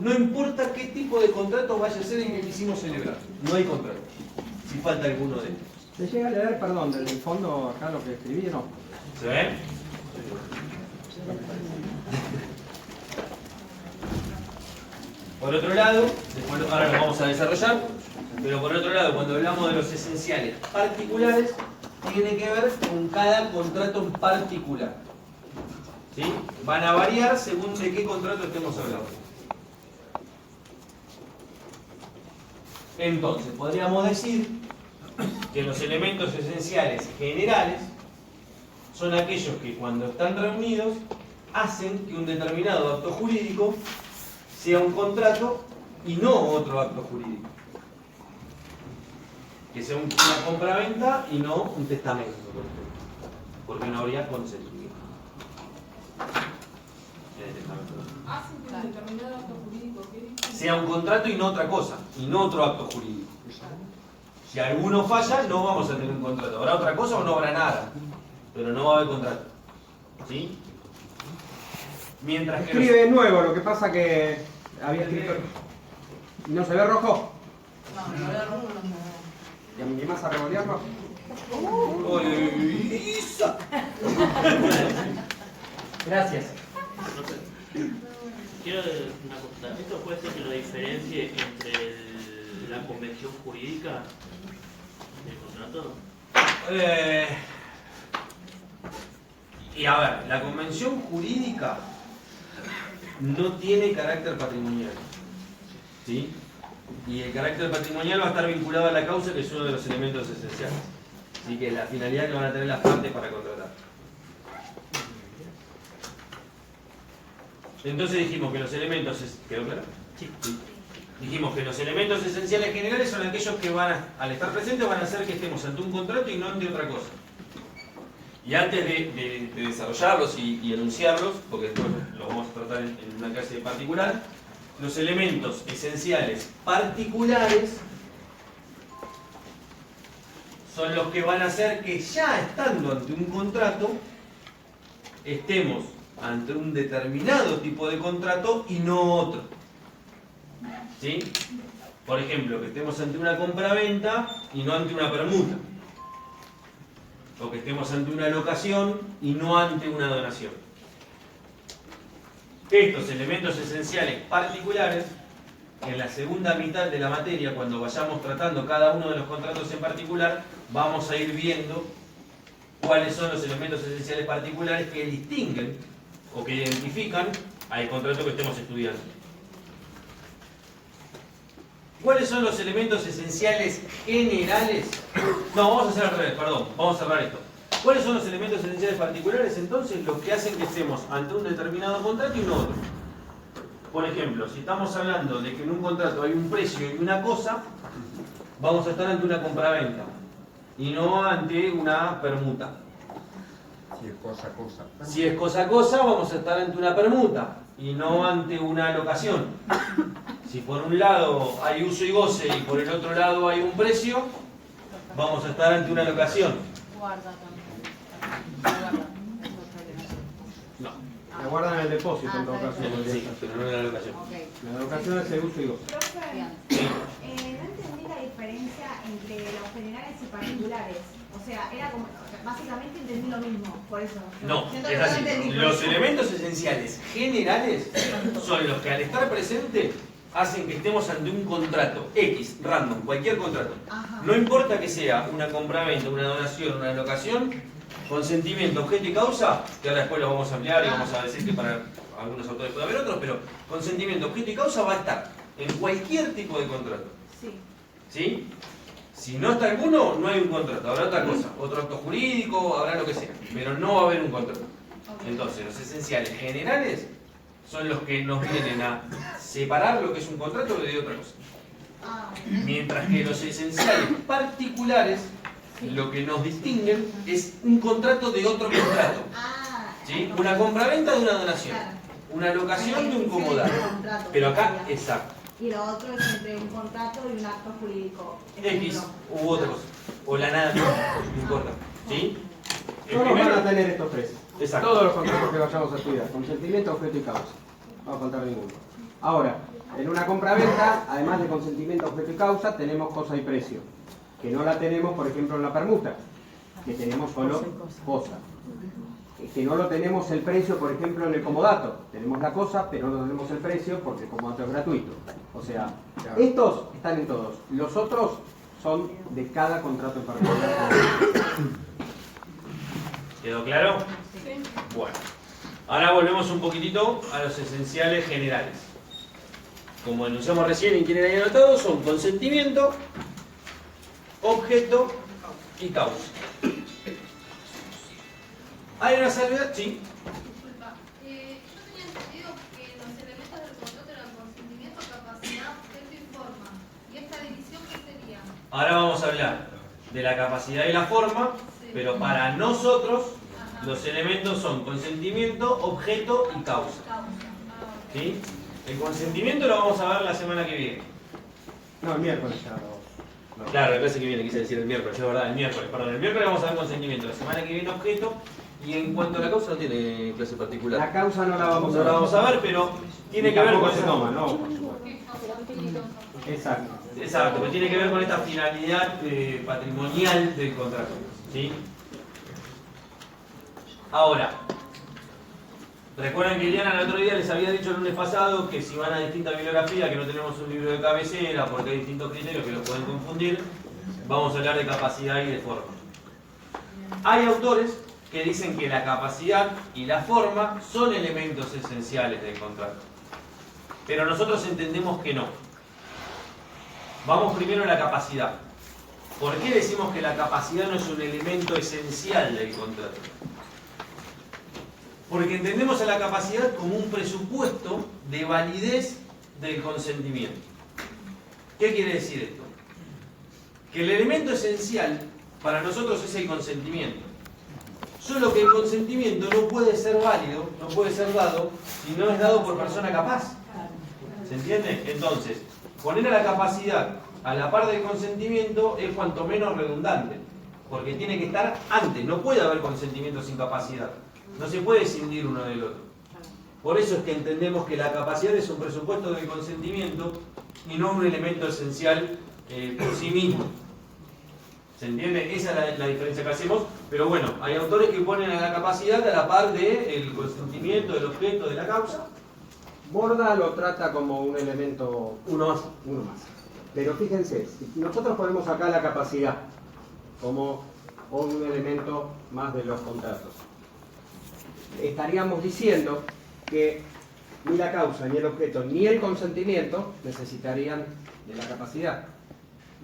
No importa qué tipo de contrato vaya a ser el que quisimos celebrar, no hay contrato. Si falta alguno de estos. ¿Se llega a leer, perdón, del fondo acá lo que escribí o no? ¿Se ve? Por otro lado, después ahora lo vamos a desarrollar, pero por otro lado, cuando hablamos de los esenciales particulares, tiene que ver con cada contrato en particular. ¿Sí? Van a variar según de qué contrato estemos hablando. Entonces, podríamos decir que los elementos esenciales generales son aquellos que cuando están reunidos hacen que un determinado acto jurídico sea un contrato y no otro acto jurídico. Que sea una compraventa y no un testamento, por ejemplo, porque no habría consentimiento. En el testamento no. Hacen que un determinado acto jurídico sea un contrato y no otra cosa, y no otro acto jurídico. Si alguno falla, no vamos a tener un contrato. Habrá otra cosa o no habrá nada, pero no va a haber contrato. ¿Sí? Mientras que escribe de nuevo, lo que pasa que había escrito. ¿No se ve rojo? No, no veo rojo, no. ¿Y a mí más a revolearlo? ¡Isa! Gracias. No sé. Quiero una cosa. ¿Esto puede ser que lo diferencie entre la convención jurídica y el contrato? Y a ver, la convención jurídica no tiene carácter patrimonial. ¿Sí? Y el carácter patrimonial va a estar vinculado a la causa, que es uno de los elementos esenciales. Así que la finalidad que van a tener las partes para contratar. Entonces dijimos que los elementos... ¿Quedó claro? Sí. Dijimos que los elementos esenciales generales son aquellos que van a, al estar presentes, van a hacer que estemos ante un contrato y no ante otra cosa. Y antes de desarrollarlos y enunciarlos, porque después los vamos a tratar en una clase particular, los elementos esenciales particulares son los que van a hacer que ya estando ante un contrato, estemos ante un determinado tipo de contrato y no otro. ¿Sí? Por ejemplo, que estemos ante una compraventa y no ante una permuta. O que estemos ante una locación y no ante una donación. Estos elementos esenciales particulares, en la segunda mitad de la materia, cuando vayamos tratando cada uno de los contratos en particular, vamos a ir viendo cuáles son los elementos esenciales particulares que distinguen o que identifican al contrato que estemos estudiando. ¿Cuáles son los elementos esenciales generales? No, vamos a hacer al revés, perdón, vamos a cerrar esto. ¿Cuáles son los elementos esenciales particulares? Entonces, los que hacen que estemos ante un determinado contrato y no otro. Por ejemplo, si estamos hablando de que en un contrato hay un precio y una cosa, vamos a estar ante una compraventa y no ante una permuta. Si es cosa, cosa. Si es cosa, cosa, vamos a estar ante una permuta y no ante una locación. Si por un lado hay uso y goce y por el otro lado hay un precio, vamos a estar ante una locación. Guarda también. Guarda. No. La guardan en el depósito en todo caso. Sí, pero no en la locación. Okay. La locación es el uso y goce. Profe, Bien. no entendí la diferencia entre los generales y particulares. O sea, era como, básicamente entendí lo mismo, por eso. No, Siento es que no así. entendí. Los elementos esenciales generales son los que al estar presentes hacen que estemos ante un contrato X, random, cualquier contrato. Ajá. No importa que sea una compraventa, una donación, una locación, consentimiento, objeto y causa, que ahora después lo vamos a ampliar y vamos a decir que para algunos autores puede haber otros, pero consentimiento, objeto y causa va a estar en cualquier tipo de contrato. Sí. ¿Sí? Si no está alguno, no hay un contrato, habrá otra cosa, otro acto jurídico, habrá lo que sea, pero no va a haber un contrato. Entonces, los esenciales generales son los que nos vienen a separar lo que es un contrato de otra cosa. Mientras que los esenciales particulares, lo que nos distinguen es un contrato de otro contrato. ¿Sí? Una compraventa de una donación, una locación de un comodato. Pero acá, exacto. Y lo otro es entre un contrato y un acto jurídico. X u otra cosa. O la nada, no importa. ¿Sí? Todos van a tener estos tres. Exacto. Todos los contratos que vayamos a estudiar. Consentimiento, objeto y causa. No va a faltar ninguno. Ahora, en una compraventa, además de consentimiento, objeto y causa, tenemos cosa y precio. Que no la tenemos, por ejemplo, en la permuta. Que tenemos solo cosa. Que no lo tenemos el precio, por ejemplo, en el comodato. Tenemos la cosa, pero no tenemos el precio porque el comodato es gratuito. O sea, estos están en todos. Los otros son de cada contrato en particular. ¿Quedó claro? Sí. Bueno. Ahora volvemos un poquitito a los esenciales generales. Como enunciamos recién y tienen ahí anotado, son consentimiento, objeto y causa. ¿Hay una salvedad? Sí. Disculpa, yo tenía entendido que los elementos del contrato eran consentimiento, capacidad, objeto y forma. ¿Y esta división qué sería? Ahora vamos a hablar de la capacidad y la forma, sí. Pero para nosotros los elementos son consentimiento, objeto y causa. ¿Sí? El consentimiento lo vamos a ver la semana que viene. No, el miércoles ya no. Claro, la clase que viene, quise decir el miércoles, es verdad, el miércoles, perdón. El miércoles vamos a ver consentimiento, la semana que viene objeto. Y en cuanto a la causa no tiene clase particular. La causa no la vamos a ver, pero tiene que ver con eso. ¿No? Exacto. Exacto, pero tiene que ver con esta finalidad patrimonial del contrato. ¿Sí? Ahora, recuerden que Diana el otro día les había dicho el lunes pasado que si van a distintas bibliografías, que no tenemos un libro de cabecera porque hay distintos criterios que los pueden confundir, vamos a hablar de capacidad y de forma. Hay autores que dicen que la capacidad y la forma son elementos esenciales del contrato. Pero nosotros entendemos que no. Vamos primero a la capacidad. ¿Por qué decimos que la capacidad no es un elemento esencial del contrato? Porque entendemos a la capacidad como un presupuesto de validez del consentimiento. ¿Qué quiere decir esto? Que el elemento esencial para nosotros es el consentimiento. Solo que el consentimiento no puede ser válido, no puede ser dado, si no es dado por persona capaz. ¿Se entiende? Entonces, poner a la capacidad a la par del consentimiento es cuanto menos redundante, porque tiene que estar antes, no puede haber consentimiento sin capacidad. No se puede escindir uno del otro. Por eso es que entendemos que la capacidad es un presupuesto del consentimiento y no un elemento esencial por sí mismo. ¿Se entiende? Esa es la diferencia que hacemos, pero bueno, hay autores que ponen a la capacidad a la par del consentimiento, del objeto, de la causa. Borda lo trata como un elemento, uno más. Pero fíjense, si nosotros ponemos acá la capacidad como un elemento más de los contratos, estaríamos diciendo que ni la causa, ni el objeto, ni el consentimiento necesitarían de la capacidad.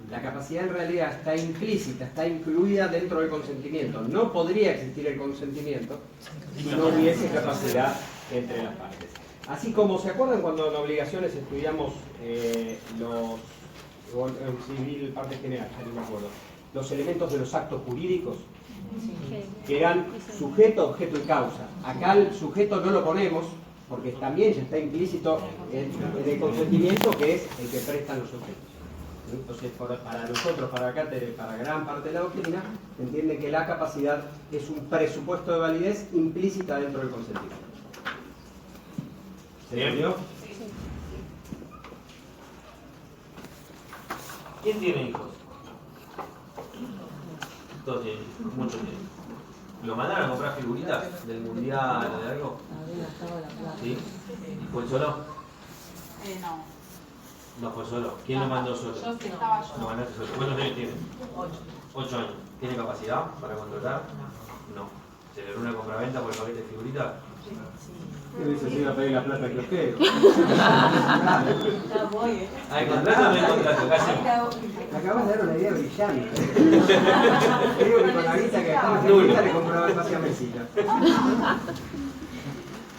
La capacidad en realidad está implícita, está incluida dentro del consentimiento. No podría existir el consentimiento si no hubiese capacidad entre las partes. Así como, ¿se acuerdan cuando en obligaciones estudiamos en civil, parte general, ya no me acuerdo, los elementos de los actos jurídicos? Que eran sujeto, objeto y causa. Acá el sujeto no lo ponemos porque también ya está implícito en el consentimiento, que es el que prestan los objetos. Entonces, para nosotros, para gran parte de la doctrina, se entiende que la capacidad es un presupuesto de validez implícita dentro del consentimiento. ¿Se entendió? ¿Quién tiene hijos? Todos tienen hijos, muchos tienen. ¿Lo mandaron a comprar figuritas del mundial o de algo? ¿Sí? ¿Y fue solo? No. No fue solo. ¿Quién lo mandó solo? Yo sí estaba yo. Lo mandaste solo. ¿Cuántos años tiene? 8. 8 años. ¿Tiene capacidad para controlar? No. ¿Celebró una compraventa por el paquete de figuritas? ¿Qué hubiese sido a pedir la plata al kiosquero? ¿Hay contrato o no hay contrato? ¿Qué hacemos? Me acabas de dar una idea brillante. Creo que con la guita que acabas de dar le compraba el pase a mesita.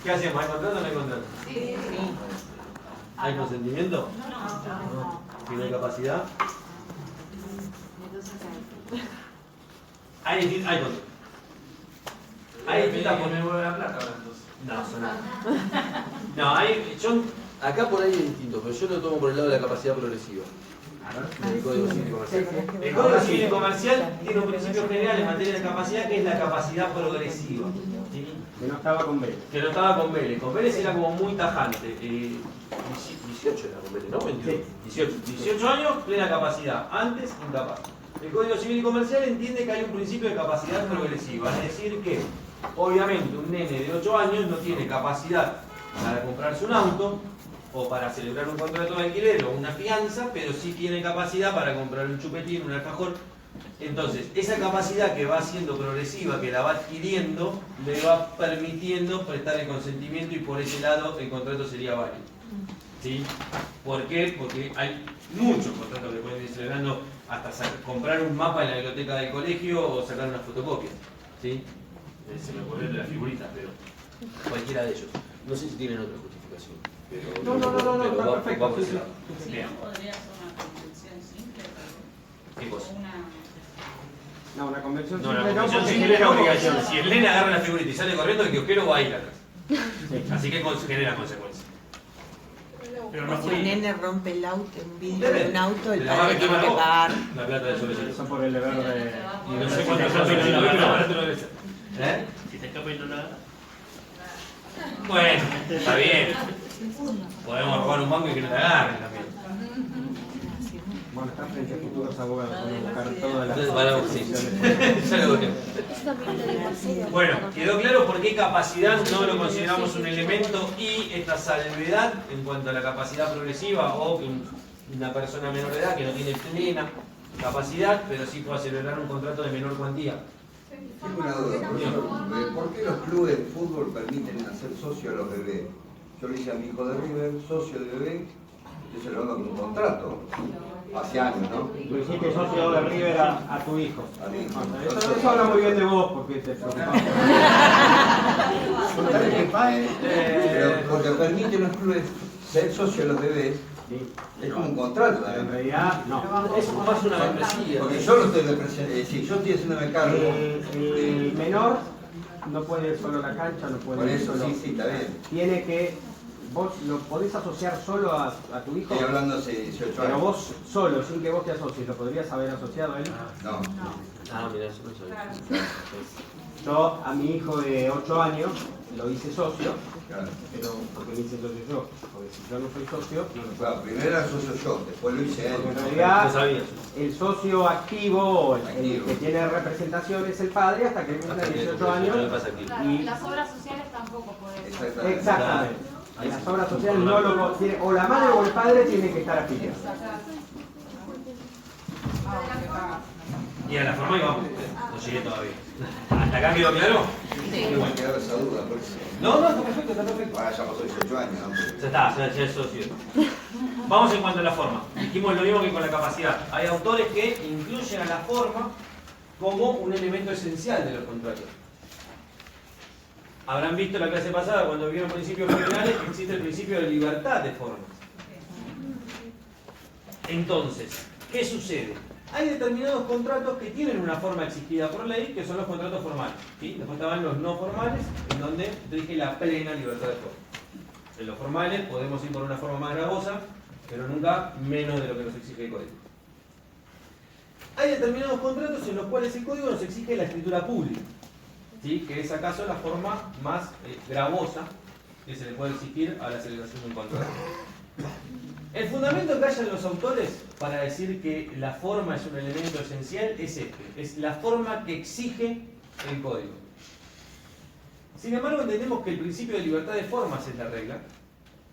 ¿Qué hacemos? ¿Hay contrato o no hay contrato? Sí. ¿Hay consentimiento? No. ¿Tiene capacidad? Entonces Hay contrato. Hay distintas me mueve la plata ahora entonces. No, sonaba. No, acá por ahí es distinto, pero yo lo tomo por el lado de la capacidad progresiva. El Código Civil y Comercial. El Código Civil y Comercial tiene un principio general en materia de capacidad que es la capacidad progresiva. ¿Sí? Que no estaba con Vélez. Que no estaba con Vélez. Con Vélez era como muy tajante. 18 era con Vélez, ¿no? 22. 18 años, plena capacidad. Antes, incapaz. El Código Civil y Comercial entiende que hay un principio de capacidad progresiva. Es decir que, obviamente, un nene de 8 años no tiene capacidad para comprarse un auto o para celebrar un contrato de alquiler o una fianza, pero sí tiene capacidad para comprar un chupetín, un alfajor. Entonces, esa capacidad que va siendo progresiva, que la va adquiriendo, le va permitiendo prestar el consentimiento y por ese lado el contrato sería válido. ¿Sí? ¿Por qué? Porque hay muchos contratos que pueden ir celebrando hasta comprar un mapa en la biblioteca del colegio o sacar una fotocopia. ¿Sí? Se me ocurrió de las figuritas, pero Cualquiera de ellos. No sé si tienen otra justificación. Pero No, está perfecto. Va por ese lado. bien. ¿Podría ser una convención simple? ¿Qué cosa? No, una convención No, la simple no, convención porque simple genera no, obligaciones. si el nene agarra la figurita y sale corriendo, el kiosquero va a ir atrás. Así que genera consecuencias. Pero no Si el nene rompe el auto, un vidrio Debe. de un auto, el Te la va a padre meter tiene que vos. pagar. La plata de solicitud. Eso por el deber de... Y no sé cuántos años pero ahora te lo debes. ¿Eh? Si se escapa y no la haga. Bueno, está bien. Podemos robar un banco y que no te agarren también. Bueno, está frente a futuros abogados, van a buscar todas las... Entonces, para sí. Ya lo veo. Bueno, quedó claro por qué capacidad no lo consideramos un elemento y esta salvedad en cuanto a la capacidad progresiva o que una persona menor de edad que no tiene plena capacidad, pero sí puede celebrar un contrato de menor cuantía. Tengo una duda, profesor. ¿Por qué los clubes de fútbol permiten hacer socio a los bebés? Yo le hice a mi hijo de River, socio de bebé, yo se lo hago con un contrato. Hace años, ¿no? Tú hiciste socio de River a tu hijo. A mi hijo. Eso habla muy bien de vos, porque te preocupás. Tal vez que pague, pero porque permiten los clubes ser socio a los bebés. Es como un contrato. En realidad, no. Es más una membresía. Porque yo lo estoy representando, si yo estoy haciéndome cargo. El menor no puede ir solo a la cancha, no puede Por ir eso, solo. sí, está bien. Tiene que. Vos lo podés asociar solo a tu hijo. Estoy hablando hace 18 años. Pero vos solo, sin que vos te asocies, ¿lo podrías haber asociado a él? No. Ah, mira, eso no sabía. Yo a mi hijo de 8 años lo hice socio, Claro. pero porque me hice socio yo. Porque si yo no soy socio, no lo puedo. Claro, primero era socio yo, después lo hice él. Porque en realidad, No sabías. el socio activo, o el Activo. que tiene representación es el padre hasta que cumpla 18 años. Claro, Y las obras sociales tampoco pueden ser. Exactamente. exactamente. Las obras sociales no lo tiene, o la madre o el padre tienen que estar afiliados. Y a la forma y vamos. No llegué todavía. ¿Hasta acá quedó claro? Sí. Me quedaba esa duda, por eso. No, está perfecto, está perfecto. Ahora ya pasó 18 años, ¿no? Ya está, ya es socio. Vamos en cuanto a la forma. Dijimos lo mismo que con la capacidad. Hay autores que incluyen a la forma como un elemento esencial de los contratos. Habrán visto la clase pasada cuando vieron principios generales que existe el principio de libertad de formas. Entonces, ¿qué sucede? Hay determinados contratos que tienen una forma exigida por ley, que son los contratos formales. ¿Sí? Después estaban los no formales, en donde rige la plena libertad de forma. En los formales podemos ir por una forma más gravosa, pero nunca menos de lo que nos exige el código. Hay determinados contratos en los cuales el código nos exige la escritura pública, ¿sí? Que es acaso la forma más gravosa que se le puede exigir a la celebración de un contrato. El fundamento que hayan los autores para decir que la forma es un elemento esencial es este, es la forma que exige el código. Sin embargo, entendemos que el principio de libertad de formas es la regla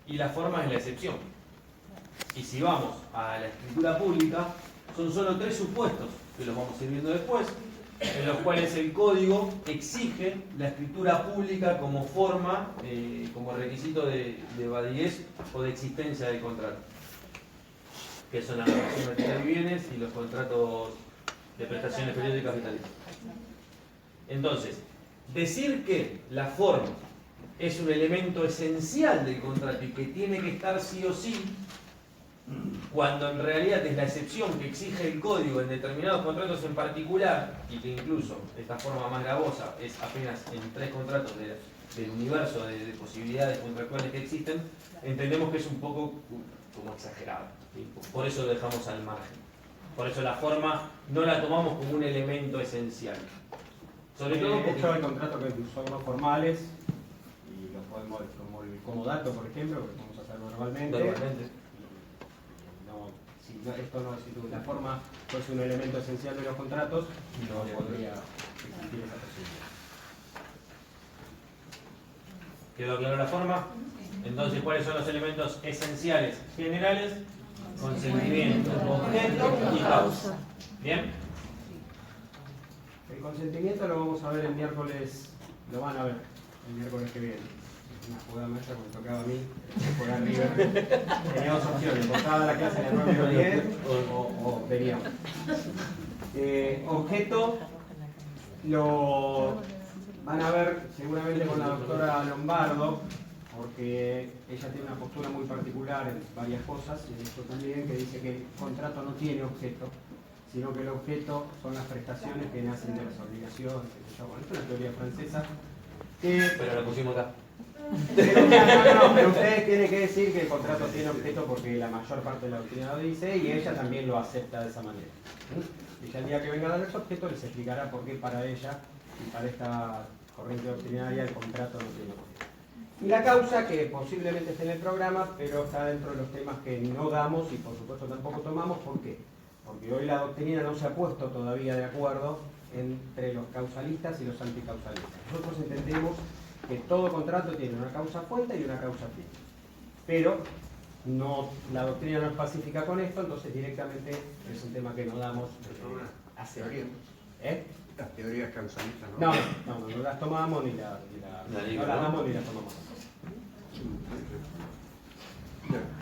y la forma es la excepción. Y si vamos a la escritura pública, son solo 3 supuestos, que los vamos a ir viendo después, en los cuales el código exige la escritura pública como forma, como requisito de validez o de existencia del contrato, que son las relaciones de bienes y los contratos de prestaciones periódicas vitales. Entonces, decir que la forma es un elemento esencial del contrato y que tiene que estar sí o sí, cuando en realidad es la excepción que exige el código en determinados contratos en particular, y que incluso esta forma más gravosa es apenas en 3 contratos del universo de posibilidades contractuales que existen, entendemos que es un poco como exagerado, ¿sí? Por eso lo dejamos al margen. Por eso la forma no la tomamos como un elemento esencial. Sobre todo De porque hecho, hay contratos que son no formales, y los podemos, como el comodato, por ejemplo, que podemos hacer verbalmente. Esto no, si la forma fuese un elemento esencial de los contratos, no podría existir esa posibilidad. ¿Quedó clara la forma? Entonces, ¿cuáles son los elementos esenciales generales? Consentimiento, objeto y causa. ¿Bien? El consentimiento lo vamos a ver el miércoles, lo van a ver el miércoles que viene. Una jugada maestra cuando tocaba a mí, jugar River. Tenía 2 opciones, cortaba la clase en el 9 o 10 o veníamos. Objeto lo van a ver seguramente con la doctora Lombardo, porque ella tiene una postura muy particular en varias cosas, y esto también, que dice que el contrato no tiene objeto, sino que el objeto son las prestaciones que nacen de las obligaciones. Bueno, esto es una teoría francesa. Pero la pusimos acá. Pero ustedes tienen que decir que el contrato tiene objeto porque la mayor parte de la doctrina lo dice, y ella también lo acepta de esa manera. Ella, el día que venga a darles objeto, les explicará por qué para ella y para esta corriente doctrinaria el contrato no tiene objeto. Y la causa, que posiblemente esté en el programa, pero está dentro de los temas que no damos y por supuesto tampoco tomamos. ¿Por qué? Porque hoy la doctrina no se ha puesto todavía de acuerdo entre los causalistas y los anticausalistas. Nosotros entendemos que todo contrato tiene una causa fuente y una causa fin. Pero la doctrina no es pacífica con esto, entonces directamente es un tema que no damos hacia arriba. Las teorías causalistas, ¿no? No las tomamos ni no las damos ni las tomamos.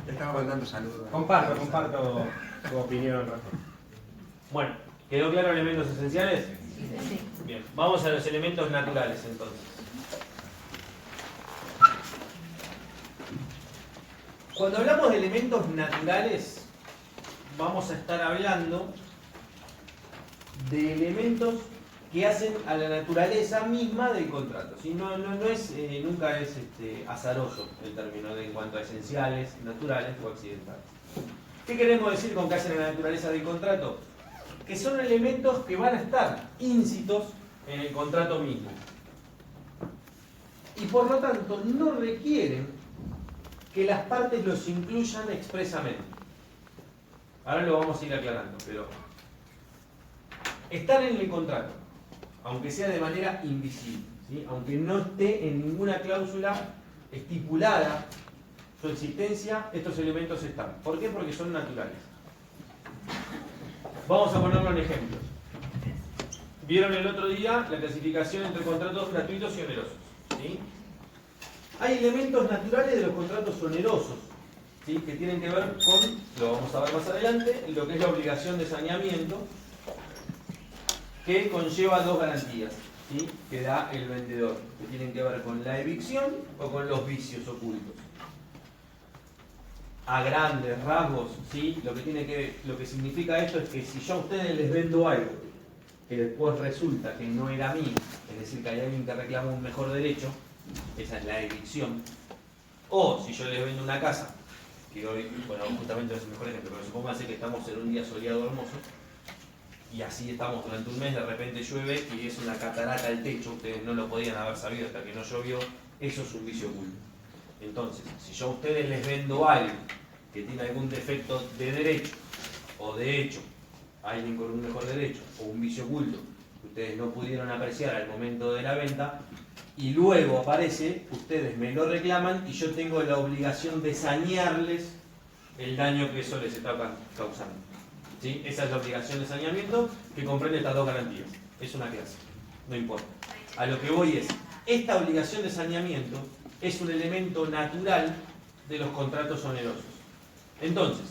Te estaba mandando saludos. Comparto tu opinión, Rafa. Bueno, ¿quedó claro elementos esenciales? Sí. Bien, vamos a los elementos naturales entonces. Cuando hablamos de elementos naturales, vamos a estar hablando de elementos que hacen a la naturaleza misma del contrato. ¿Sí? Nunca es azaroso el término en cuanto a esenciales, naturales o accidentales. ¿Qué queremos decir con que hacen a la naturaleza del contrato? Que son elementos que van a estar íncitos en el contrato mismo. Y por lo tanto no requieren que las partes los incluyan expresamente. Ahora lo vamos a ir aclarando, pero están en el contrato, aunque sea de manera invisible, ¿sí? Aunque no esté en ninguna cláusula estipulada su existencia, estos elementos están. ¿Por qué? Porque son naturales. Vamos a ponerlo en ejemplos. Vieron el otro día la clasificación entre contratos gratuitos y onerosos, ¿sí? Hay elementos naturales de los contratos onerosos, ¿sí? Que tienen que ver con, lo vamos a ver más adelante, lo que es la obligación de saneamiento, que conlleva 2 garantías, ¿sí? Que da el vendedor, que tienen que ver con la evicción o con los vicios ocultos. A grandes rasgos, ¿sí? Lo que significa esto es que si yo a ustedes les vendo algo que después resulta que no era mío, es decir, que hay alguien que reclama un mejor derecho, esa es la evicción. O si yo les vendo una casa, que hoy, bueno, justamente no es el mejor ejemplo, pero supónganse que estamos en un día soleado hermoso, y así estamos durante un mes, de repente llueve y es una catarata al techo, ustedes no lo podían haber sabido hasta que no llovió, eso es un vicio oculto. Entonces, si yo a ustedes les vendo algo que tiene algún defecto de derecho, o de hecho, alguien con un mejor derecho, o un vicio oculto, que ustedes no pudieron apreciar al momento de la venta, y luego aparece, ustedes me lo reclaman y yo tengo la obligación de sanearles el daño que eso les está causando. ¿Sí? Esa es la obligación de saneamiento que comprende estas 2 garantías. es una clase, no importa. A lo que voy es, esta obligación de saneamiento es un elemento natural de los contratos onerosos. Entonces,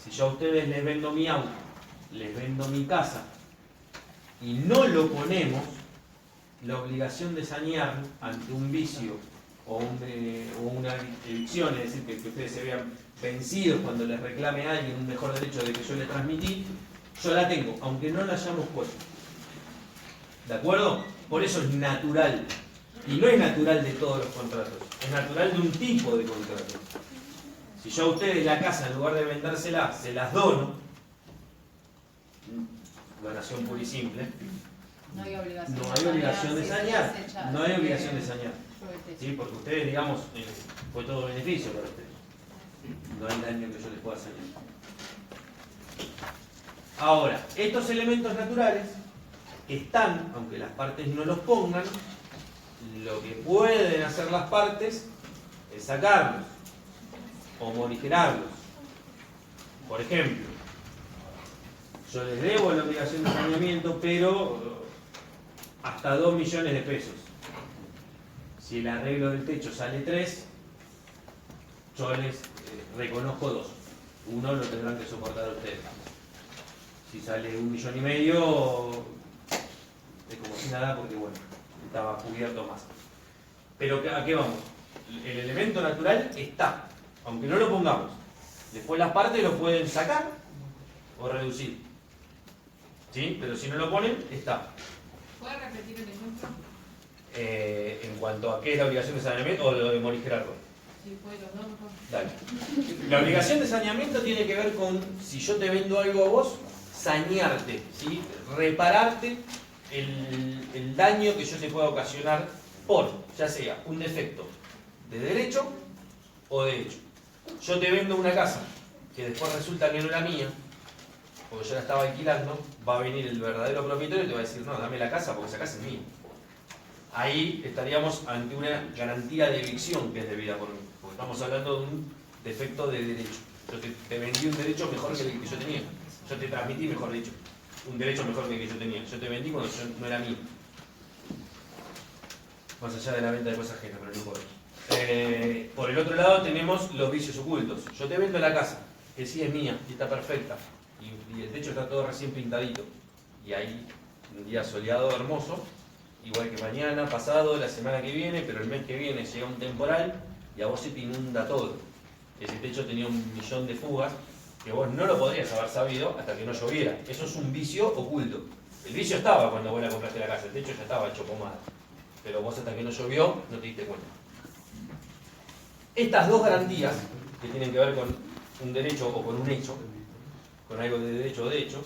si yo a ustedes les vendo mi auto, les vendo mi casa, y no lo ponemos, la obligación de sanear ante un vicio o una evicción, es decir, que ustedes se vean vencidos cuando les reclame a alguien un mejor derecho de que yo le transmití, yo la tengo, aunque no la hayamos puesto. ¿De acuerdo? Por eso es natural. Y no es natural de todos los contratos, es natural de un tipo de contrato. Si yo a ustedes la casa, en lugar de vendérsela, se las dono, donación pura y simple, no hay obligación, de sanear. No hay obligación de sanear. ¿Sí? Porque ustedes, digamos, fue todo beneficio para ustedes. No hay daño que yo les pueda sanear. Ahora, estos elementos naturales están, aunque las partes no los pongan, lo que pueden hacer las partes es sacarlos o morigerarlos. Por ejemplo, yo les debo la obligación de saneamiento, pero hasta 2 millones de pesos. Si el arreglo del techo sale 3, yo les reconozco 2. 1 lo tendrán que soportar ustedes. Si sale 1,5 millones, es como si nada, porque bueno, estaba cubierto más. Pero ¿a qué vamos? El elemento natural está, aunque no lo pongamos. Después las partes lo pueden sacar o reducir. ¿Sí? Pero si no lo ponen, está. ¿Puede repetir el ejemplo? En cuanto a qué es la obligación de saneamiento o lo de morigerarlo. Sí, puede los dos, mejor. Dale. La obligación de saneamiento tiene que ver con, si yo te vendo algo a vos, sanearte, ¿sí? Repararte el daño que yo te pueda ocasionar por, ya sea un defecto de derecho o de hecho. Yo te vendo una casa que después resulta que no era mía, porque yo la estaba alquilando, va a venir el verdadero propietario y te va a decir, no, dame la casa porque esa casa es mía. Ahí estaríamos ante una garantía de evicción que es debida por mí, porque estamos hablando de un defecto de derecho. Yo te vendí un derecho mejor que el que yo tenía. Yo te transmití, mejor dicho, un derecho mejor que el que yo tenía. Yo te vendí cuando yo no era mío. Más allá de la venta de cosas ajenas, pero no importa. Por el otro lado tenemos los vicios ocultos. Yo te vendo la casa, que sí es mía y está perfecta, y el techo está todo recién pintadito, y hay un día soleado hermoso, igual que mañana, pasado, la semana que viene, pero el mes que viene llega un temporal y a vos se te inunda todo. Ese techo tenía 1 millón de fugas que vos no lo podrías haber sabido hasta que no lloviera. Eso es un vicio oculto. El vicio estaba cuando vos la compraste la casa, el techo ya estaba hecho pomada, pero vos hasta que no llovió no te diste cuenta. Estas dos garantías, que tienen que ver con un derecho o con un hecho, con algo de derecho o de hecho,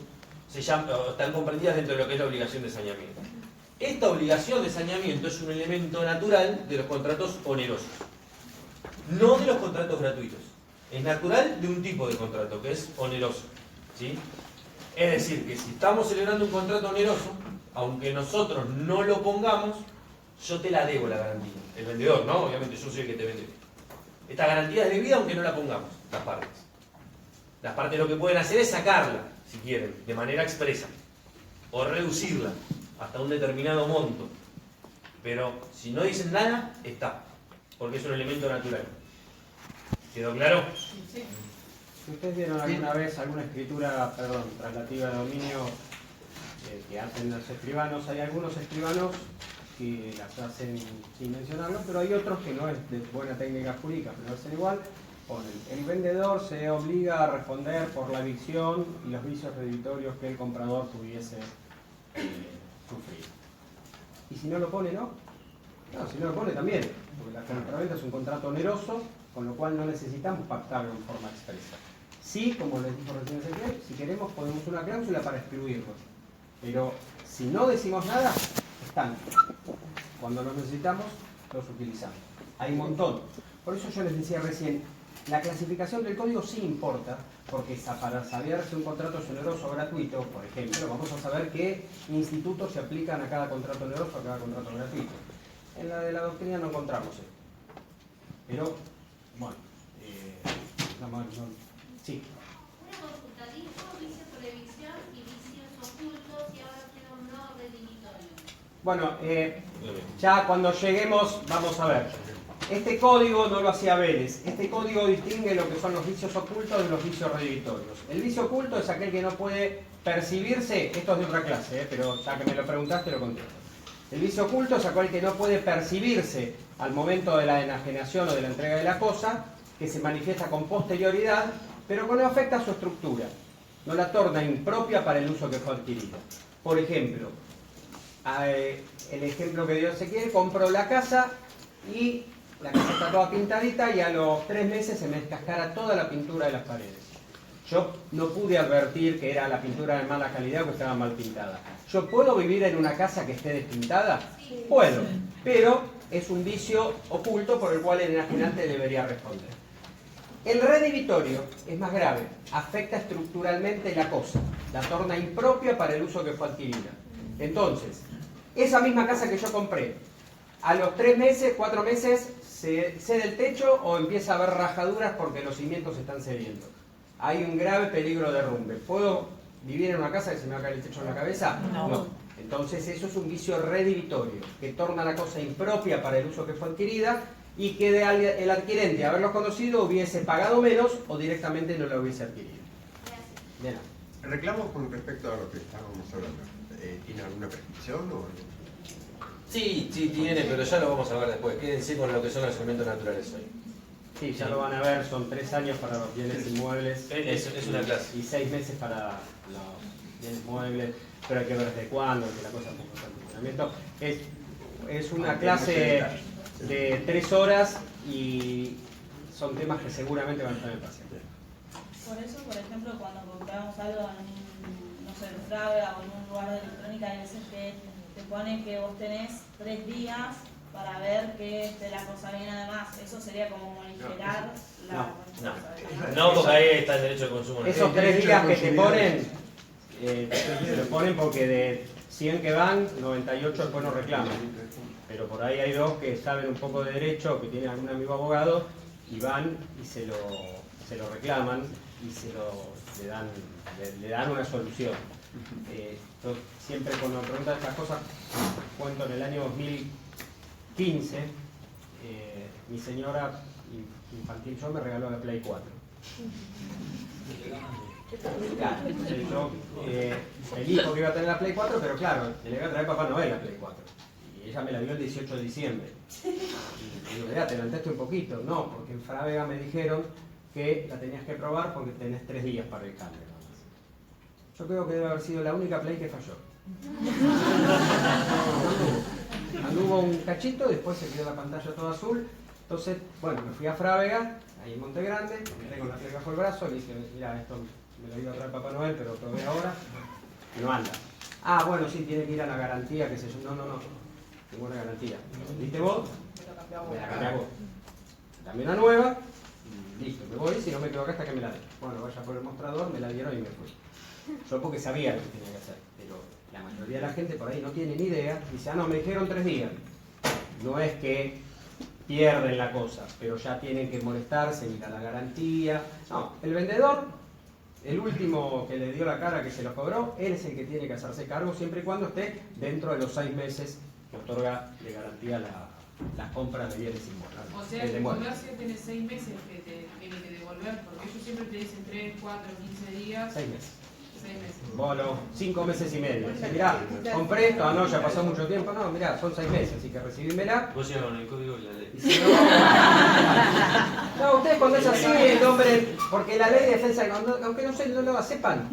están comprendidas dentro de lo que es la obligación de saneamiento. Esta obligación de saneamiento es un elemento natural de los contratos onerosos, no de los contratos gratuitos. Es natural de un tipo de contrato, que es oneroso, ¿sí? Es decir, que si estamos celebrando un contrato oneroso, aunque nosotros no lo pongamos, yo te la debo la garantía. El vendedor, ¿no? Obviamente yo soy el que te vende. Esta garantía es debida aunque no la pongamos, las partes. Las partes lo que pueden hacer es sacarla, si quieren, de manera expresa, o reducirla hasta un determinado monto. Pero si no dicen nada, está, porque es un elemento natural. ¿Quedó claro? Sí. Si ustedes vieron alguna vez alguna escritura, traslativa de dominio que hacen los escribanos, hay algunos escribanos que las hacen sin mencionarlo, pero hay otros que no es de buena técnica jurídica, pero hacen igual. Ponen, el vendedor se obliga a responder por la evicción y los vicios redditorios que el comprador pudiese sufrir. Y si no lo pone, ¿no? No, si no lo pone también, porque la compraventa es un contrato oneroso, con lo cual no necesitamos pactarlo en forma expresa. Sí, como les dijo recién Ezequiel, si queremos ponemos una cláusula para excluirlos. Pero si no decimos nada, están. Cuando los necesitamos, los utilizamos. Hay un montón. Por eso yo les decía recién, la clasificación del código sí importa, porque para saber si un contrato es oneroso o gratuito, por ejemplo, vamos a saber qué institutos se aplican a cada contrato oneroso o a cada contrato gratuito. En la de la doctrina no encontramos esto. Pero, bueno, sí. Una consulta, dijo vicios por evicción y vicios ocultos, y ahora quiero no redimido. Bueno, ya cuando lleguemos vamos a ver. Este código no lo hacía Vélez. Este código distingue lo que son los vicios ocultos de los vicios redditorios. El vicio oculto es aquel que no puede percibirse, esto es de otra clase, pero ya que me lo preguntaste lo contesto. El vicio oculto es aquel que no puede percibirse al momento de la enajenación o de la entrega de la cosa, que se manifiesta con posterioridad, pero que no afecta a su estructura. No la torna impropia para el uso que fue adquirida. Por ejemplo, el ejemplo que dio Ezequiel, compró la casa y la casa está toda pintadita y a los 3 meses se me descascara toda la pintura de las paredes. Yo no pude advertir que era la pintura de mala calidad o que estaba mal pintada. ¿Yo puedo vivir en una casa que esté despintada? Puedo, pero es un vicio oculto por el cual el enajenante debería responder. El redivitorio es más grave, afecta estructuralmente la cosa, la torna impropia para el uso que fue adquirida. Entonces, esa misma casa que yo compré, a los 3 meses, 4 meses, se cede el techo o empieza a haber rajaduras porque los cimientos se están cediendo. Hay un grave peligro de derrumbe. ¿Puedo vivir en una casa que se me va a caer el techo en la cabeza? No. Entonces eso es un vicio redivitorio, que torna la cosa impropia para el uso que fue adquirida y que el adquirente, haberlo conocido, hubiese pagado menos o directamente no lo hubiese adquirido. Bien. ¿El reclamo con respecto a lo que estábamos hablando tiene alguna prescripción o...? Sí, sí tiene, pero ya lo vamos a ver después. Quédense con lo que son los elementos naturales hoy. Sí, ya lo van a ver, son 3 años para los bienes inmuebles. Es una clase. Y 6 meses para los bienes muebles, pero hay que ver desde cuándo, que la cosa está en funcionamiento. Es una clase de 3 horas y son temas que seguramente van a estar en el paciente. Por eso, por ejemplo, cuando compramos algo en un, no sé, en Frávega o en un lugar de electrónica, hay veces que te pone que vos tenés 3 días para ver que esté la cosa bien. Además, eso sería como morigerar No, porque ahí está el derecho de consumo. Esos 3 días que te ponen, te lo ponen porque de 100 que van, 98 después no reclaman. Pero por ahí hay 2 que saben un poco de derecho, que tienen algún amigo abogado, y van y se lo reclaman y le dan una solución. Yo siempre cuando me preguntan estas cosas, cuento en el año 2015, mi señora infantil yo me regaló la Play 4. Claro, yo, el hijo que iba a tener la Play 4, pero claro, le iba a traer Papá Noel la Play 4. Y ella me la dio el 18 de diciembre. Y digo, ya, te adelantaste un poquito. No, porque en Frávega me dijeron que la tenías que probar porque tenés 3 días para el cambio. Yo creo que debe haber sido la única Play que falló. Anduvo un cachito, después se quedó la pantalla toda azul. Entonces, bueno, me fui a Frávega, ahí en Monte Grande, me quedé con la Play bajo el brazo, le dije, mira, esto me lo iba a traer Papá Noel, pero lo probé ahora, no anda. Ah, bueno, sí, tiene que ir a la garantía, qué sé yo. No, ninguna garantía. ¿Viste vos? Me la cambié a vos. Cambié una nueva, y listo, me voy, si no me quedo acá hasta que me la den. Bueno, vaya por el mostrador, me la dieron y me fui. Yo porque sabía lo que tenía que hacer, pero la mayoría de la gente por ahí no tiene ni idea, dice, ah, no, me dijeron 3 días. No es que pierden la cosa, pero ya tienen que molestarse, ir a la garantía. No, el vendedor, el último que le dio la cara que se lo cobró, él es el que tiene que hacerse cargo siempre y cuando esté dentro de los 6 meses que otorga de garantía las compras de bienes inmuebles. O sea, el comercio tiene 6 meses que te tiene que devolver, porque ellos siempre te dicen 3, 4, 15 días. 6 meses. 6 meses. Bueno, 5 meses y medio. Mirá, compré esto, ah no, ya pasó mucho tiempo. No, mirá, son 6 meses, así que recibímela. Vos llegas con el código y la ley. Si no, ustedes cuando es así, el hombre, porque la ley de defensa, aunque no lo sepan,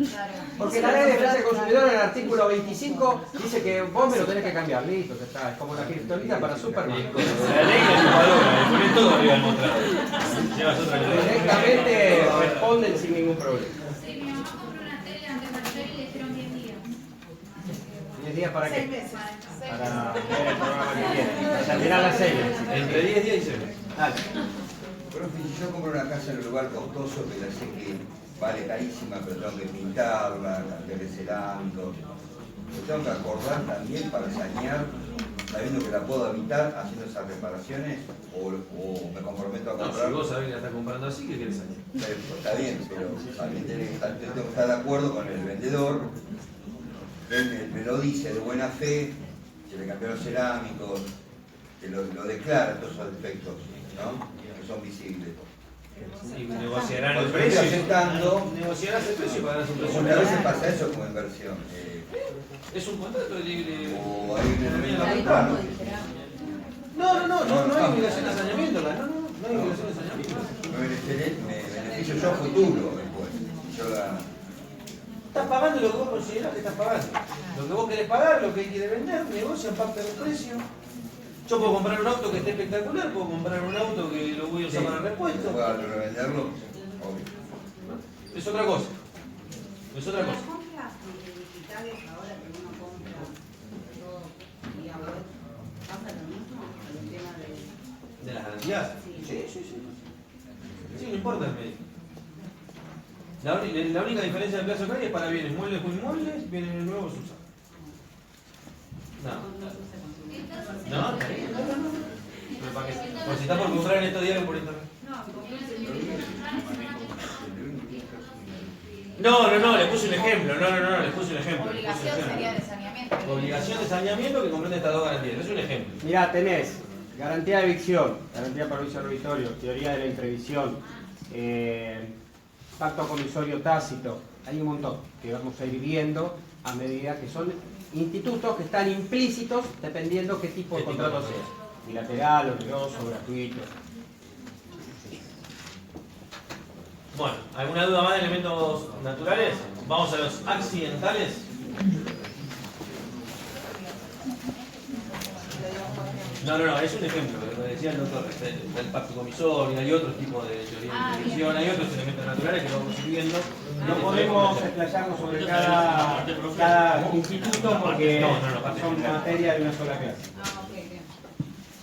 porque la ley de defensa del consumidor en el artículo 25 dice que vos me lo tenés que cambiar, listo, que está, es como la criptonita para Superman. La ley es jugadora, le pones todo arriba del mostrador. Llevas otra ley. Directamente responden sin ningún problema. Sí, mi mamá compró una tele antes de ayer y le dijeron 10 días. ¿10 días para qué? 6 meses. Para ver el programa que quieren. Para terminar la serie. Entre 10 días y 6 meses. Dale. Profe, si yo compro una casa en un lugar costoso, que ya sé que vale carísima, pero tengo que pintarla, cambiarle cerámicos, ¿me tengo que acordar también para sanear, sabiendo que la puedo habitar, haciendo esas reparaciones? ¿O me comprometo a comprar? No, si vos sabés que la estás comprando así, ¿qué querés sanear? Está bien, pero también tengo que estar de acuerdo con el vendedor. Él me lo dice de buena fe, se le cambió los cerámicos, que lo declara todos esos defectos, ¿no? Que son visibles. Y negociarán el Por precio. aceptando, Negociarás el precio y pagarás un precio. a veces pasa eso como inversión. Es un contrato de. O hay un elemento No hay obligación de saneamiento, no hay obligación de saneamiento. me beneficio yo a futuro después. Yo la... Estás pagando lo que vos considerás que estás pagando. Lo que vos querés pagar, lo que quiere vender, negocian, pactan el precio. Yo puedo comprar un auto que esté espectacular, puedo comprar un auto que lo voy a usar para repuesto. ¿Puedo revenderlo? Obvio. Es otra cosa. Es otra cosa. Las compras digitales ahora que uno compra todo vía web, ¿pasa lo mismo con el tema de...? ¿De las garantías? Sí. Sí, no importa el medio. La única diferencia del plazo que hay es para bienes muebles o inmuebles, bienes nuevos usados. No, está bien, no. Pero para que, por si está por comprar en estos diarios por internet. No, le puse un ejemplo. Le puse un ejemplo. Obligación sería de saneamiento. Obligación de saneamiento que comprende estas dos garantías. Es un ejemplo. Mirá, tenés garantía de evicción, garantía para vicio revitorio, teoría de la imprevisión, pacto comisorio tácito. Hay un montón que vamos a ir viendo a medida que son institutos que están implícitos dependiendo qué tipo de contrato sea. Bilateral, oneroso, gratuito. Bueno, ¿alguna duda más de elementos naturales? Vamos a los accidentales. No, es un ejemplo, lo decía el doctor, el pacto comisorio, hay otros tipos de teoría de intervención, hay otros elementos naturales que vamos a ir viendo. No podemos explayarnos sobre cada instituto porque son materia de una sola clase.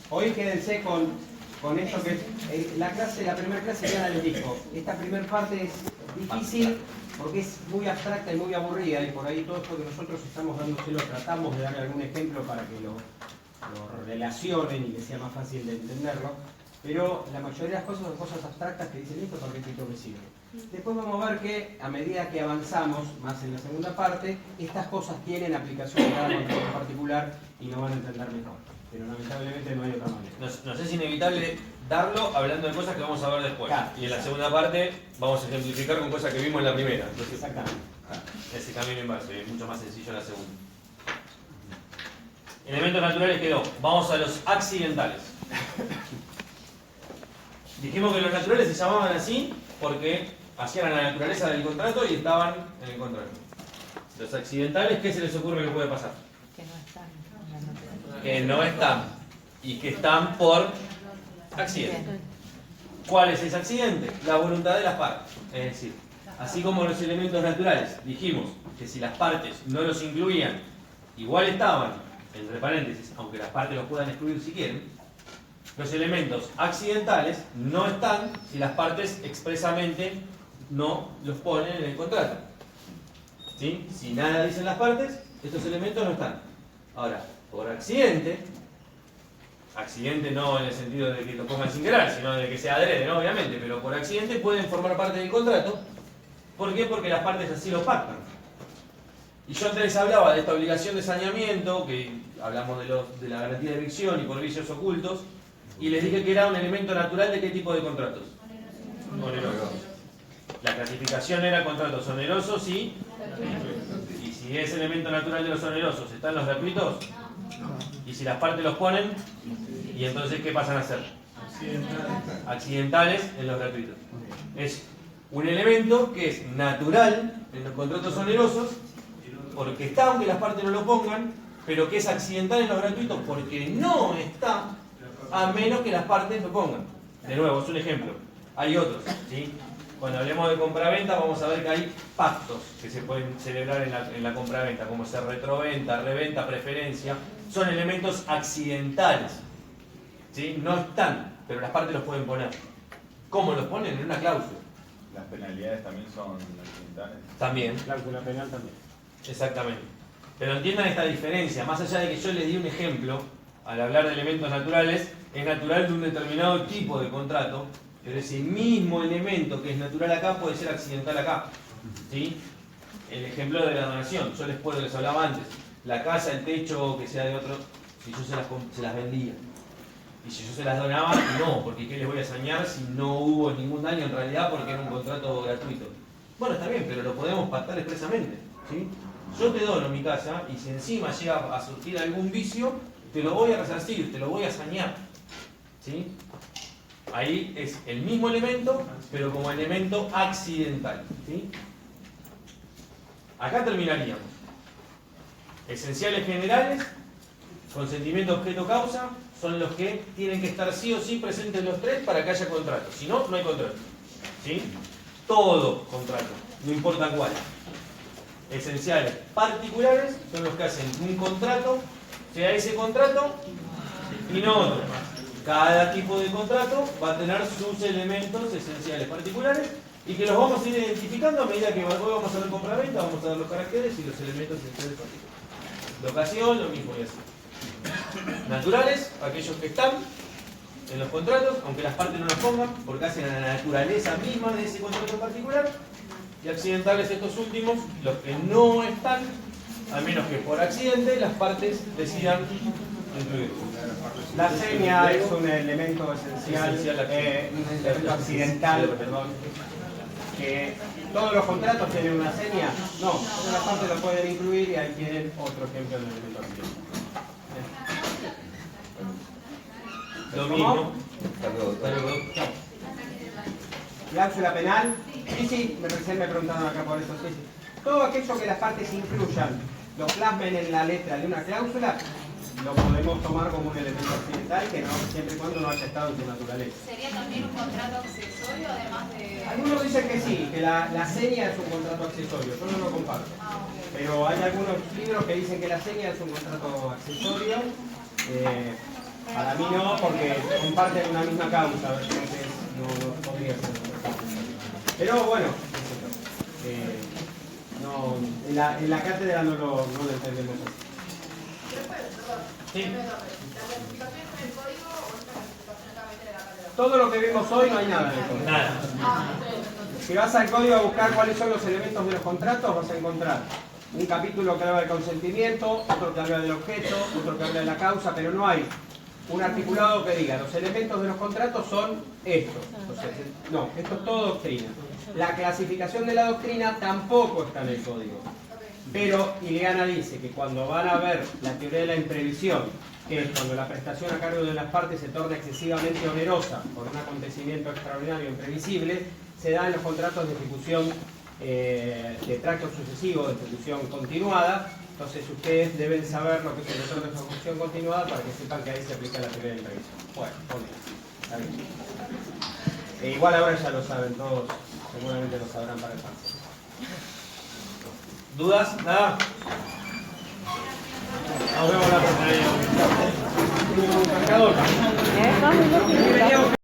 Hoy quédense con esto que es la primera clase ya les dijo. Esta primera parte es difícil porque es muy abstracta y muy aburrida y por ahí todo esto que nosotros estamos dándoselo, tratamos de darle algún ejemplo para que lo relacionen y que sea más fácil de entenderlo, pero la mayoría de las cosas son cosas abstractas que dicen esto para qué pito me sirve. Después vamos a ver que a medida que avanzamos más en la segunda parte, estas cosas tienen aplicación en cada contexto en particular y lo van a entender mejor, pero lamentablemente no hay otra manera. Nos es inevitable darlo hablando de cosas que vamos a ver después. Claro, y en la segunda parte vamos a ejemplificar con cosas que vimos en la primera. Entonces, exactamente. Ese camino inverso es mucho más sencillo en la segunda. Elementos naturales quedó. Vamos a los accidentales. Dijimos que los naturales se llamaban así porque hacían a la naturaleza del contrato y estaban en el contrato. Los accidentales, ¿qué se les ocurre que puede pasar? Que no están. Y que están por accidente. ¿Cuál es ese accidente? La voluntad de las partes. Es decir, así como los elementos naturales, dijimos que si las partes no los incluían, igual estaban, entre paréntesis, aunque las partes los puedan excluir si quieren, los elementos accidentales no están si las partes expresamente no los ponen en el contrato. ¿Sí? Si nada dicen las partes, estos elementos no están. Ahora, por accidente no en el sentido de que lo pongan sin querer, sino de que sea adrede, ¿no? Obviamente, pero por accidente pueden formar parte del contrato. ¿Por qué? Porque las partes así lo pactan. Y yo antes les hablaba de esta obligación de saneamiento, que hablamos de la garantía de evicción y por vicios ocultos, y les dije que era un elemento natural de qué tipo de contratos. Onerosos. La clasificación era contratos onerosos y si es elemento natural de los onerosos, ¿están los gratuitos? Y si las partes los ponen, ¿y entonces qué pasan a ser? Accidentales en los gratuitos. Es un elemento que es natural en los contratos onerosos, porque está aunque las partes no lo pongan, pero que es accidental en los gratuitos porque no está, a menos que las partes lo pongan. De nuevo, es un ejemplo. Hay otros, ¿sí? Cuando hablemos de compraventa vamos a ver que hay pactos que se pueden celebrar en la compraventa, como ser retroventa, reventa, preferencia. Son elementos accidentales, ¿sí? No están, pero las partes los pueden poner. ¿Cómo los ponen? En una cláusula. ¿Las penalidades también son accidentales? También. Cláusula penal también. Exactamente. Pero entiendan esta diferencia. Más allá de que yo les di un ejemplo, al hablar de elementos naturales, es natural de un determinado tipo de contrato, pero ese mismo elemento que es natural acá puede ser accidental acá. ¿Sí? El ejemplo de la donación. Yo les hablaba antes. la casa, el techo, que sea de otro, si yo se las vendía. Y si yo se las donaba, no, porque ¿qué les voy a sañar si no hubo ningún daño en realidad porque era un contrato gratuito? Bueno, está bien, pero lo podemos pactar expresamente, ¿sí? Yo te dono mi casa y si encima llega a surgir algún vicio, te lo voy a resarcir, te lo voy a sañar, ¿sí? Ahí es el mismo elemento, pero como elemento accidental, ¿sí? Acá terminaríamos. Esenciales generales, consentimiento, objeto, causa, son los que tienen que estar sí o sí presentes los tres para que haya contrato. Si no, no hay contrato, ¿sí? Todo contrato, no importa cuál. Esenciales particulares son los que hacen un contrato, sea ese contrato y no otro. Cada tipo de contrato va a tener sus elementos esenciales particulares y que los vamos a ir identificando a medida que hoy vamos a ver compraventa, vamos a ver los caracteres y los elementos esenciales particulares. Locación, lo mismo y así. Naturales, aquellos que están en los contratos, aunque las partes no las pongan, porque hacen a la naturaleza misma de ese contrato particular. Y accidentales, estos últimos, los que no están, a menos que por accidente las partes decidan incluir. La seña es un elemento esencial, un elemento accidental, perdón. Que todos los contratos tienen una seña. No, una parte lo pueden incluir y ahí tienen otro ejemplo del elemento accidental. Lo mismo. Cláusula penal. Sí, recién me preguntaron acá por eso. Sí. Todo aquello que las partes incluyan, lo plasmen en la letra de una cláusula, lo podemos tomar como un elemento accidental, que no, siempre y cuando no haya estado en su naturaleza. ¿Sería también un contrato accesorio además de...? Algunos dicen que sí, que la seña es un contrato accesorio, yo no lo comparto. Pero hay algunos libros que dicen que la seña es un contrato accesorio. Para mí no, porque comparten una misma causa, entonces no podría ser. Pero bueno, no, en la cátedra no lo entendemos así. Sí. Todo lo que vimos hoy no hay nada en el código. Nada. Si vas al código a buscar cuáles son los elementos de los contratos, vas a encontrar un capítulo que habla del consentimiento, otro que habla del objeto, otro que habla de la causa, pero no hay un articulado que diga los elementos de los contratos son estos. Entonces, no, esto es todo doctrina. La clasificación de la doctrina tampoco está en el código. Pero Ileana dice que cuando van a ver la teoría de la imprevisión, que es cuando la prestación a cargo de las partes se torna excesivamente onerosa por un acontecimiento extraordinario e imprevisible, se da en los contratos de ejecución de tracto sucesivo, de ejecución continuada. Entonces ustedes deben saber lo que es el contrato de ejecución continuada para que sepan que ahí se aplica la teoría de la imprevisión. Bueno, está bien. Igual ahora ya lo saben todos, seguramente lo sabrán para el paso. ¿Dudas? ¿Nada? Nos vemos la próxima.